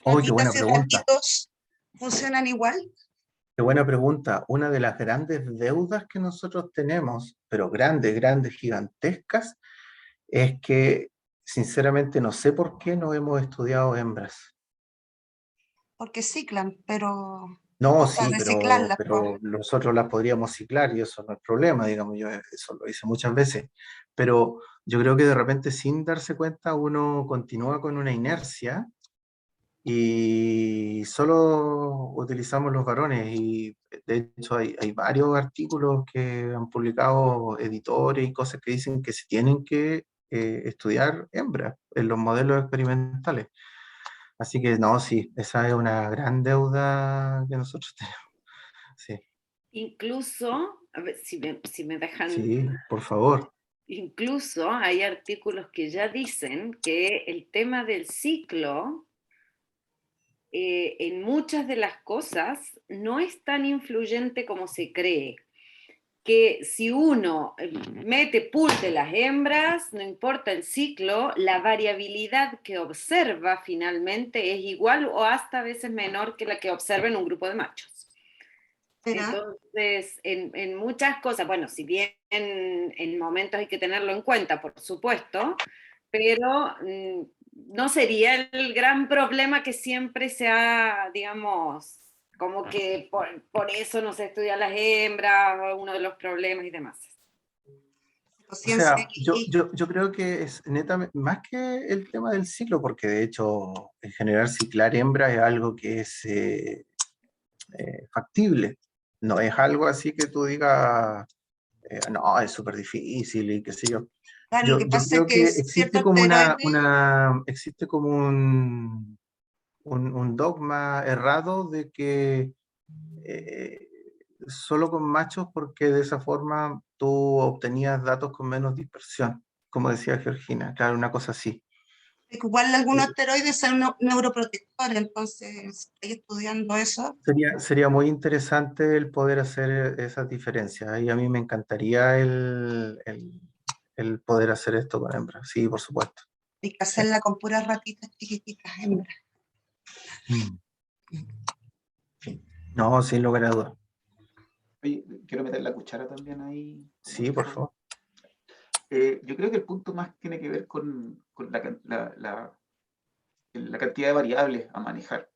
Oh, qué buena ratitas y pregunta. ratitos funcionan igual? Qué buena pregunta. Una de las grandes deudas que nosotros tenemos, pero grandes, grandes, gigantescas, es que sinceramente no sé por qué no hemos estudiado hembras. Porque ciclan, pero No, para sí, reciclarlas, pues. pero nosotros las podríamos ciclar y eso no es problema, digamos, yo eso lo hice muchas veces, pero yo creo que de repente sin darse cuenta uno continúa con una inercia y solo utilizamos los varones y de hecho hay varios artículos que han publicado editores y cosas que dicen que se tienen que estudiar hembras en los modelos experimentales. Así que no, sí, esa es una gran deuda que nosotros tenemos. Sí, Incluso, a ver si me dejan, sí, por favor. incluso hay artículos que ya dicen que el tema del ciclo en muchas de las cosas no es tan influyente como se cree. Que si uno mete pool de las hembras, no importa el ciclo, la variabilidad que observa finalmente es igual o hasta a veces menor que la que observa en un grupo de machos. ¿Será? Entonces, en muchas cosas, bueno, si bien en momentos hay que tenerlo en cuenta, por supuesto, pero no sería el gran problema que siempre se ha, digamos, como que por eso no se estudia las hembras, uno de los problemas y demás. O Ciencia sea, yo creo que es netamente, más que el tema del ciclo, porque de hecho en general ciclar hembra es algo que es factible. No es algo así que tú digas, no, es súper difícil y qué sé yo. Claro, lo que Yo pasa es creo que que existe ciertos como asteroides, existe como un dogma errado de que eh, solo con machos porque de esa forma tú obtenías datos con menos dispersión, como decía Georgina, claro, una cosa así. igual algunos asteroides son neuroprotectores, entonces estoy estudiando eso. Sería muy interesante el poder hacer esas diferencias y a mí me encantaría el poder hacer esto con hembras, sí, por supuesto. Hay que Sí. hacerla con puras ratitas chiquititas, hembras. Mm. No, sin lugar a dudas. Oye, quiero meter la cuchara también ahí. Sí, por favor. Yo creo que el punto más tiene que ver con la cantidad de variables a manejar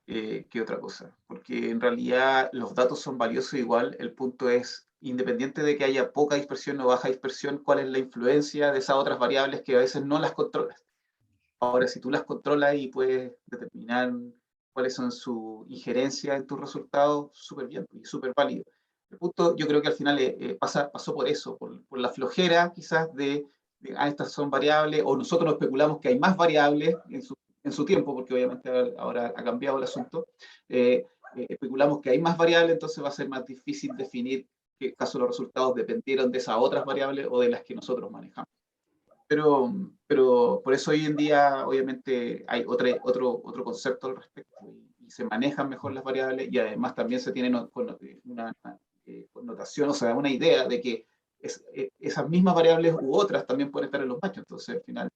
que otra cosa. Porque en realidad los datos son valiosos igual. El punto es, independiente de que haya poca dispersión o baja dispersión, cuál es la influencia de esas otras variables que a veces no las controlas. Ahora, si tú las controlas y puedes determinar cuáles son su injerencia en tus resultados, súper bien y súper válido. El punto, yo creo que al final pasó por eso, por la flojera quizás estas son variables, o nosotros nos especulamos que hay más variables en su tiempo, porque obviamente ahora ha cambiado el asunto. Especulamos que hay más variables, entonces va a ser más difícil definir qué caso los resultados dependieron de esas otras variables o de las que nosotros manejamos. Pero por eso hoy en día obviamente hay otro concepto al respecto y se manejan mejor las variables y además también se tiene una connotación, o sea, una idea de que esas mismas variables u otras también pueden estar en los machos. Entonces al final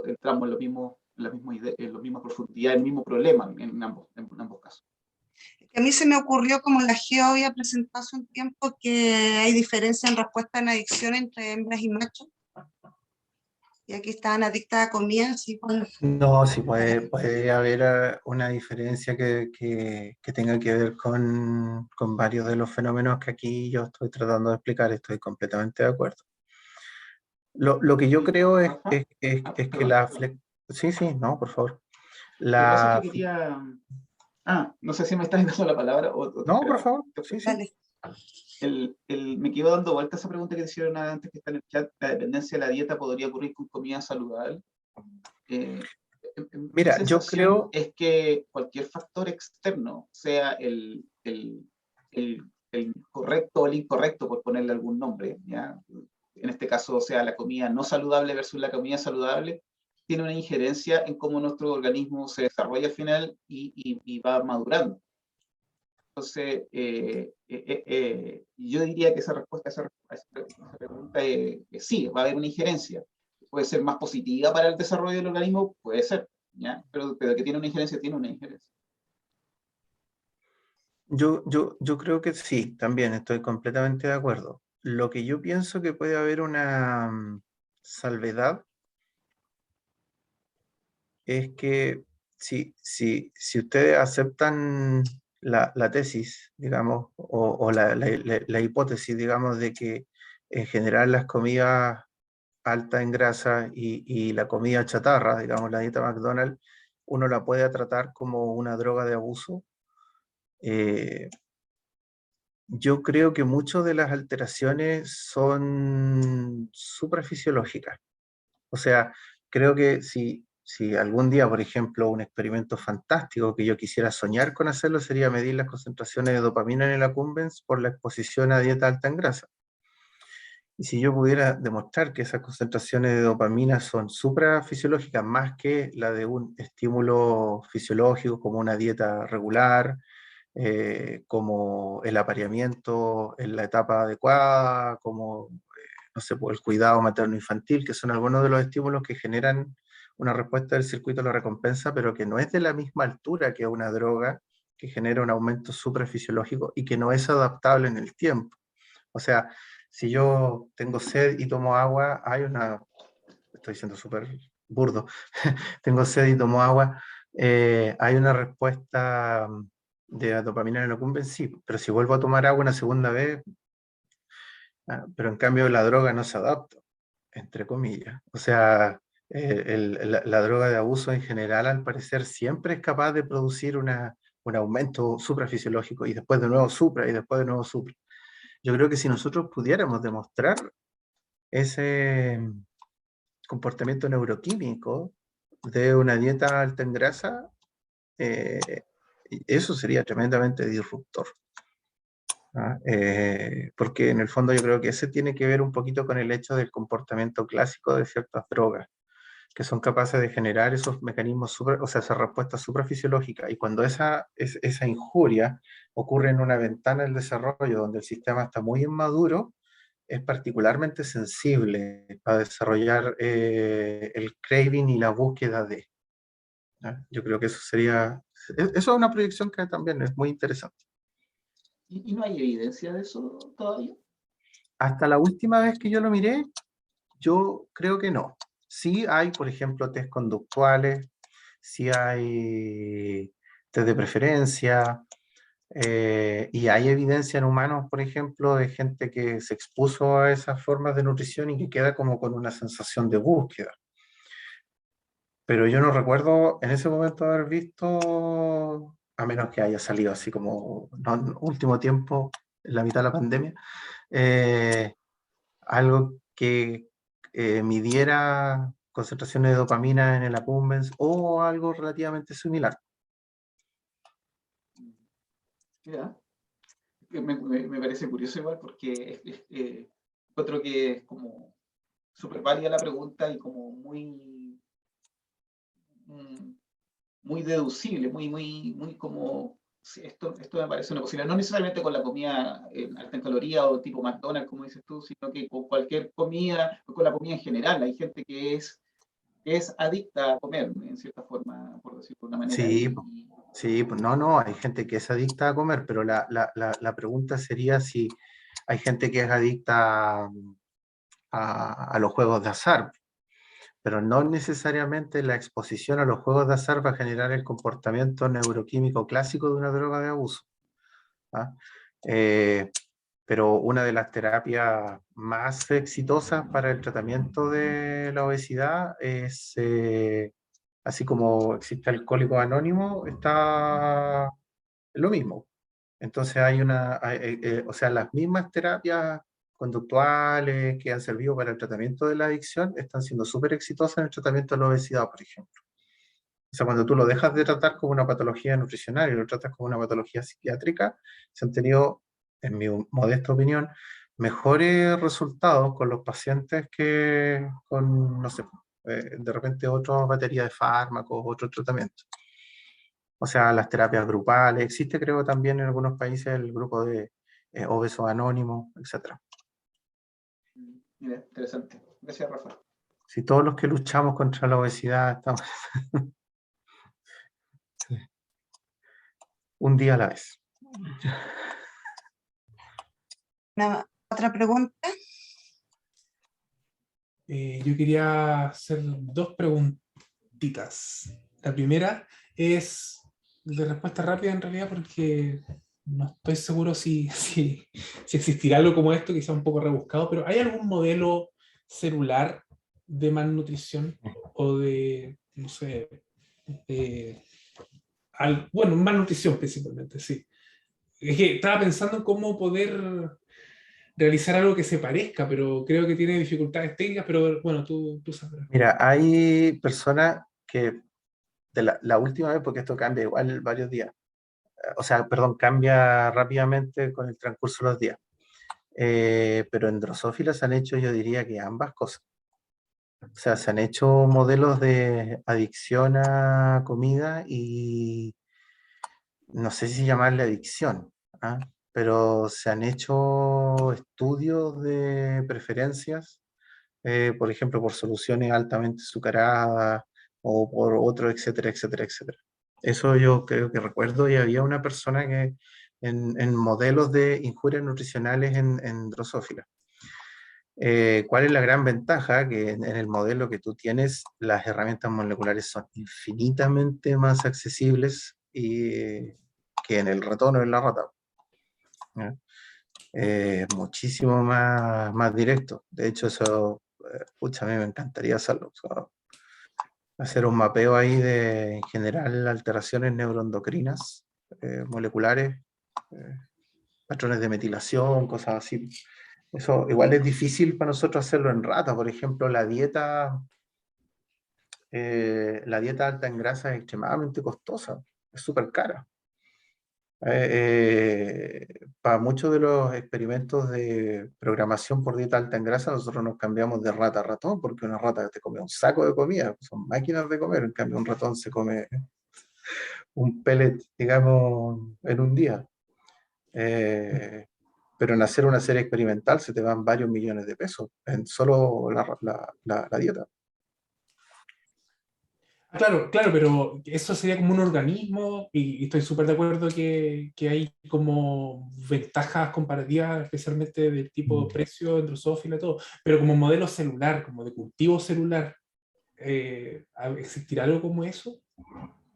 entramos en la misma profundidad, en el mismo problema en ambos casos. A mí se me ocurrió, como la GEO había presentado hace un tiempo, que hay diferencia en respuesta en adicción entre hembras y machos. Y aquí estaban adictas a comida, así bueno. No, sí puede haber una diferencia que tenga que ver con varios de los fenómenos que aquí yo estoy tratando de explicar, estoy completamente de acuerdo. Lo que yo creo es que Perdón. la sí, sí, no, por favor. Lo que pasa es La que quería... no sé si me estás dando la palabra o no, por favor, sí, sí. Dale. Me quedo dando vuelta a esa pregunta que hicieron antes, que está en el chat. ¿La dependencia de la dieta podría ocurrir con comida saludable? Mi Mira, yo sensación creo, es que cualquier factor externo, sea el correcto o el incorrecto, por ponerle algún nombre, ¿ya? En este caso, sea la comida no saludable versus la comida saludable, tiene una injerencia en cómo nuestro organismo se desarrolla al final y va madurando. Entonces, yo diría que esa respuesta a esa pregunta es sí, va a haber una injerencia. Puede ser más positiva para el desarrollo del organismo, puede ser, ¿ya? Pero que tiene una injerencia, tiene una injerencia. Yo creo que sí, también estoy completamente de acuerdo. Lo que yo pienso que puede haber una salvedad es que si ustedes aceptan la tesis, digamos, o la hipótesis, digamos, de que en general las comidas altas en grasa y la comida chatarra, digamos, la dieta McDonald's, uno la puede tratar como una droga de abuso. Yo creo que muchas de las alteraciones son suprafisiológicas. O sea, creo que si algún día, por ejemplo, un experimento fantástico que yo quisiera soñar con hacerlo sería medir las concentraciones de dopamina en el accumbens por la exposición a dieta alta en grasa. Y si yo pudiera demostrar que esas concentraciones de dopamina son suprafisiológicas más que la de un estímulo fisiológico como una dieta regular, como el apareamiento en la etapa adecuada, como no sé, el cuidado materno-infantil, que son algunos de los estímulos que generan una respuesta del circuito de la recompensa, pero que no es de la misma altura que una droga que genera un aumento suprafisiológico y que no es adaptable en el tiempo. O sea, si yo tengo sed y tomo agua, estoy siendo súper burdo, tengo sed y tomo agua, hay una respuesta de dopamina en el accumbens, sí, pero si vuelvo a tomar agua una segunda vez, pero en cambio la droga no se adapta, entre comillas. O sea, la droga de abuso en general, al parecer, siempre es capaz de producir un aumento suprafisiológico y después de nuevo supra y después de nuevo supra. Yo creo que si nosotros pudiéramos demostrar ese comportamiento neuroquímico de una dieta alta en grasa, eso sería tremendamente disruptor. Porque en el fondo yo creo que ese tiene que ver un poquito con el hecho del comportamiento clásico de ciertas drogas, que son capaces de generar esos mecanismos, o sea, esa respuesta suprafisiológica. Y cuando esa injuria ocurre en una ventana del desarrollo donde el sistema está muy inmaduro, es particularmente sensible a desarrollar el craving y la búsqueda de. Yo creo que eso es una proyección que también es muy interesante. ¿Y no hay evidencia de eso todavía? Hasta la última vez que yo lo miré, yo creo que no. Sí hay, por ejemplo, test conductuales, sí hay test de preferencia, y hay evidencia en humanos, por ejemplo, de gente que se expuso a esas formas de nutrición y que queda como con una sensación de búsqueda. Pero yo no recuerdo en ese momento haber visto, a menos que haya salido así como en último tiempo, en la mitad de la pandemia, algo que midiera concentraciones de dopamina en el accumbens o algo relativamente similar. ¿Ya? Me parece curioso igual porque encuentro que es como súper válida la pregunta y como muy deducible, muy como, sí, esto me parece una posibilidad, no necesariamente con la comida alta en calorías o tipo McDonald's, como dices tú, sino que con cualquier comida, con la comida en general. Hay gente que es adicta a comer, en cierta forma, por decirlo de una manera. Sí, pues no, hay gente que es adicta a comer, pero la pregunta sería si hay gente que es adicta a los juegos de azar, pero no necesariamente la exposición a los juegos de azar va a generar el comportamiento neuroquímico clásico de una droga de abuso. Pero una de las terapias más exitosas para el tratamiento de la obesidad es, así como existe Alcohólicos Anónimos, está lo mismo. Entonces o sea, las mismas terapias conductuales que han servido para el tratamiento de la adicción están siendo súper exitosas en el tratamiento de la obesidad, por ejemplo. O sea, cuando tú lo dejas de tratar como una patología nutricional y lo tratas como una patología psiquiátrica, se han tenido, en mi modesta opinión, mejores resultados con los pacientes que con, no sé, de repente otra batería de fármacos, otro tratamiento. O sea, las terapias grupales, existe creo también en algunos países el grupo de obesos anónimos, etc. Mira, interesante. Gracias, Rafa. Si todos los que luchamos contra la obesidad estamos sí. Un día a la vez. Otra pregunta. Yo quería hacer dos preguntitas. La primera es de respuesta rápida en realidad porque no estoy seguro si existirá algo como esto, quizá un poco rebuscado, pero ¿hay algún modelo celular de malnutrición o de, no sé, bueno, malnutrición principalmente, sí? Es que estaba pensando en cómo poder realizar algo que se parezca, pero creo que tiene dificultades técnicas, pero bueno, tú sabrás. Mira, hay personas que de la última vez, porque esto cambia igual varios días, o sea, perdón, cambia rápidamente con el transcurso de los días. Pero en Drosophila se han hecho, yo diría que ambas cosas. O sea, se han hecho modelos de adicción a comida y no sé si llamarle adicción, ¿ah? Pero se han hecho estudios de preferencias, por ejemplo, por soluciones altamente azucaradas o por otro, etcétera, etcétera, etcétera. Eso yo creo que recuerdo y había una persona que en modelos de injurias nutricionales en Drosophila. ¿Cuál es la gran ventaja? Que en el modelo que tú tienes, las herramientas moleculares son infinitamente más accesibles que en el ratón o en la rata. ¿Ya? Muchísimo más directo. De hecho, eso, pucha, a mí me encantaría hacerlo. O sea, hacer un mapeo ahí de, en general, alteraciones neuroendocrinas, moleculares, eh, patrones de metilación, cosas así. Eso igual es difícil para nosotros hacerlo en rata. Por ejemplo, la dieta alta en grasa es extremadamente costosa, es súper cara. Para muchos de los experimentos de programación por dieta alta en grasa, nosotros nos cambiamos de rata a ratón, porque una rata te come un saco de comida, son máquinas de comer, en cambio un ratón se come un pellet, digamos, en un día. Pero en hacer una serie experimental se te van varios millones de pesos en solo la dieta. Claro, claro, pero eso sería como un organismo y estoy súper de acuerdo que hay como ventajas comparativas, especialmente del tipo precio, Drosophila, todo, pero como modelo celular, como de cultivo celular, ¿existirá algo como eso?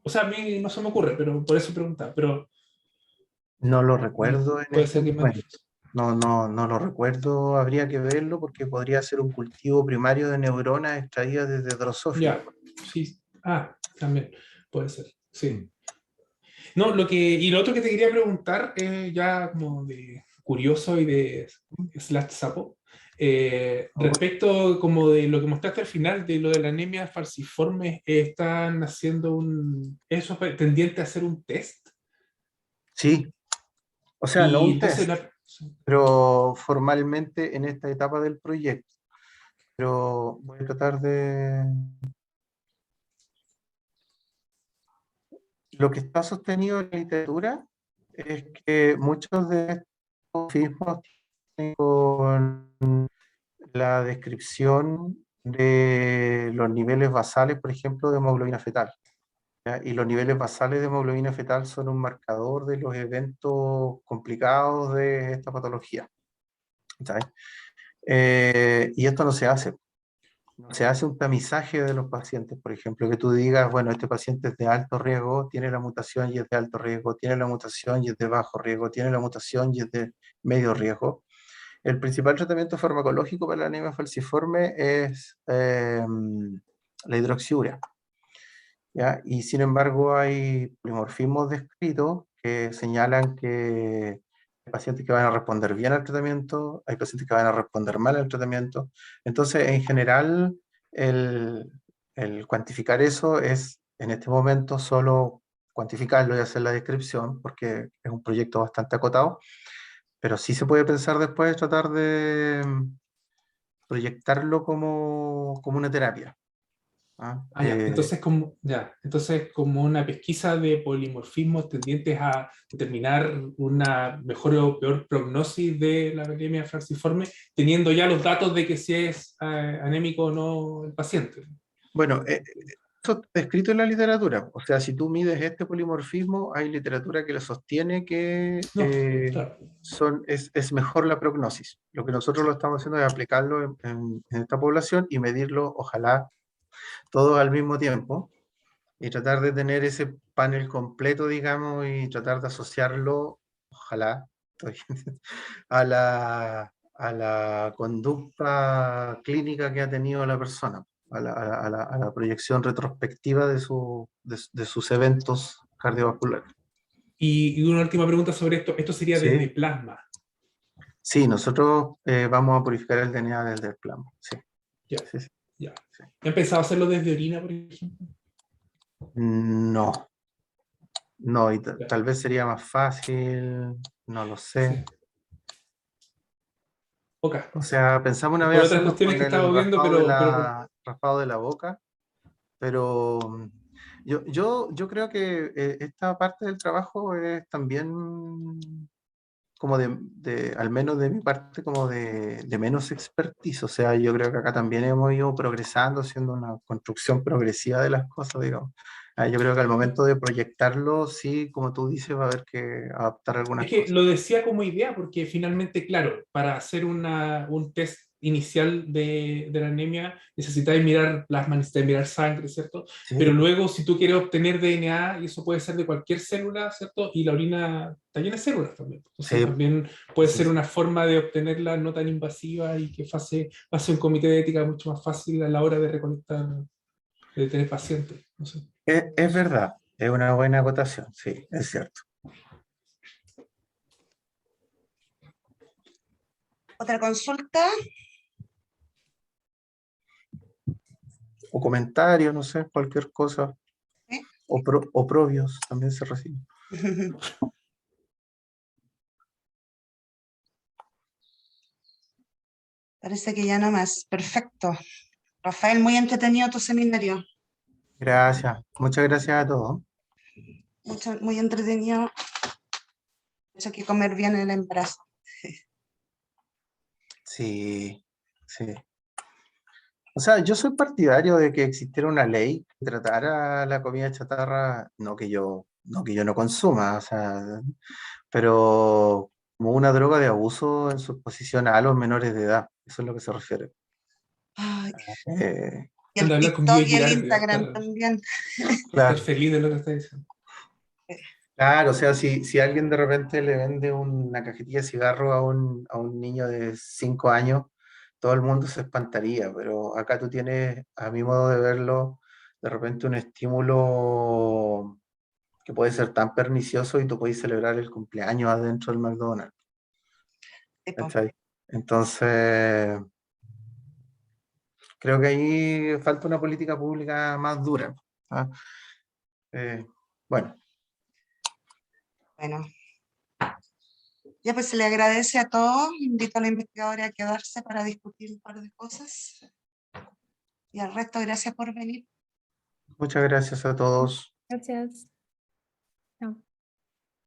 O sea, a mí no se me ocurre, pero por eso preguntaba, pero No lo recuerdo en puede este ser que es más momento. difícil. No lo recuerdo, habría que verlo porque podría ser un cultivo primario de neuronas extraídas desde Drosophila. Ya, sí, también puede ser, sí. No, y lo otro que te quería preguntar, ya como de curioso y de slash sapo, respecto como de lo que mostraste al final, de lo de la anemia falciforme, ¿están haciendo eso tendiente a hacer un test? Sí, o sea, no Y un entonces, test, pero formalmente en esta etapa del proyecto. Pero voy a tratar de... Lo que está sostenido en la literatura es que muchos de estos sismos tienen con la descripción de los niveles basales, por ejemplo, de hemoglobina fetal. ¿Ya? Y los niveles basales de hemoglobina fetal son un marcador de los eventos complicados de esta patología. ¿Sabes? Y esto no se hace. No se hace un tamizaje de los pacientes, por ejemplo, que tú digas, bueno, este paciente es de alto riesgo, tiene la mutación y es de alto riesgo, tiene la mutación y es de bajo riesgo, tiene la mutación y es de medio riesgo. El principal tratamiento farmacológico para la anemia falciforme es la hidroxiurea, ¿ya? Y sin embargo hay polimorfismos descritos que señalan que hay pacientes que van a responder bien al tratamiento, hay pacientes que van a responder mal al tratamiento. Entonces, en general, el cuantificar eso es en este momento solo cuantificarlo y hacer la descripción, porque es un proyecto bastante acotado, pero sí se puede pensar después tratar de proyectarlo como una terapia. ¿ah? Entonces como una pesquisa de polimorfismos tendientes a determinar una mejor o peor prognosis de la anemia falciforme, teniendo ya los datos de que si es anémico o no el paciente. Bueno, eso está escrito en la literatura. O sea, si tú mides este polimorfismo, hay literatura que lo sostiene que No, claro. es mejor la prognosis. Lo que nosotros lo estamos haciendo es aplicarlo en esta población y medirlo, ojalá, todos al mismo tiempo, y tratar de tener ese panel completo, digamos, y tratar de asociarlo, ojalá, a la conducta clínica que ha tenido la persona, a la proyección retrospectiva de sus eventos cardiovasculares. Y una última pregunta sobre esto. Esto sería Sí. desde plasma. Sí, nosotros vamos a purificar el DNA desde el plasma. Sí. Ya, Sí, sí. ya. Sí. ¿Han pensado hacerlo desde orina, por ejemplo? No, no, y Ya. tal vez sería más fácil, no lo sé. Sí. Ok. O sea, pensamos una Es vez por otras hacerlo cuestiones con que el estaba viendo, raspado de la boca, pero yo creo que esta parte del trabajo es también como al menos de mi parte, como de menos expertise. O sea, yo creo que acá también hemos ido progresando, haciendo una construcción progresiva de las cosas, digamos. Yo creo que al momento de proyectarlo, sí, como tú dices, va a haber que adaptar algunas es que cosas. lo decía como idea, porque finalmente, claro, para hacer un test inicial de la anemia necesitáis mirar plasma, necesitáis mirar sangre, ¿cierto? Sí, Pero luego, si tú quieres obtener DNA, y eso puede ser de cualquier célula, ¿cierto? Y la orina está llena de células también. Entonces, sí, también puede sí, ser sí. una forma de obtenerla no tan invasiva y que pase un comité de ética mucho más fácil a la hora de recolectar, de tener pacientes. No sé. Es verdad, es una buena acotación, sí, es cierto. Otra consulta. O comentarios, no sé, cualquier cosa. ¿Sí? Oprobios también se reciben. Parece que ya no más. Perfecto. Rafael, muy entretenido tu seminario. Gracias, muchas gracias a todos. Muy entretenido. Hay que comer bien en el embarazo. Sí, sí. O sea, yo soy partidario de que existiera una ley que tratara la comida chatarra, no que yo no consuma, o sea, pero como una droga de abuso en su exposición a los menores de edad. Eso es lo que se refiere. Ay, Eh, y Anda el a hablar con TikTok Guido y el Girardi, Instagram también. va a estar claro, feliz de lo que está diciendo. claro, o sea, si alguien de repente le vende una cajetilla de cigarro a un niño de 5 años, todo el mundo se espantaría, pero acá tú tienes, a mi modo de verlo, de repente un estímulo que puede ser tan pernicioso y tú puedes celebrar el cumpleaños adentro del McDonald's. Tipo, ¿Cachai? Entonces, creo que ahí falta una política pública más dura. ¿Ah? Bueno, bueno. Ya pues se le agradece a todos. Invito a la investigadora a quedarse para discutir un par de cosas. Y al resto, gracias por venir. muchas gracias a todos. Gracias.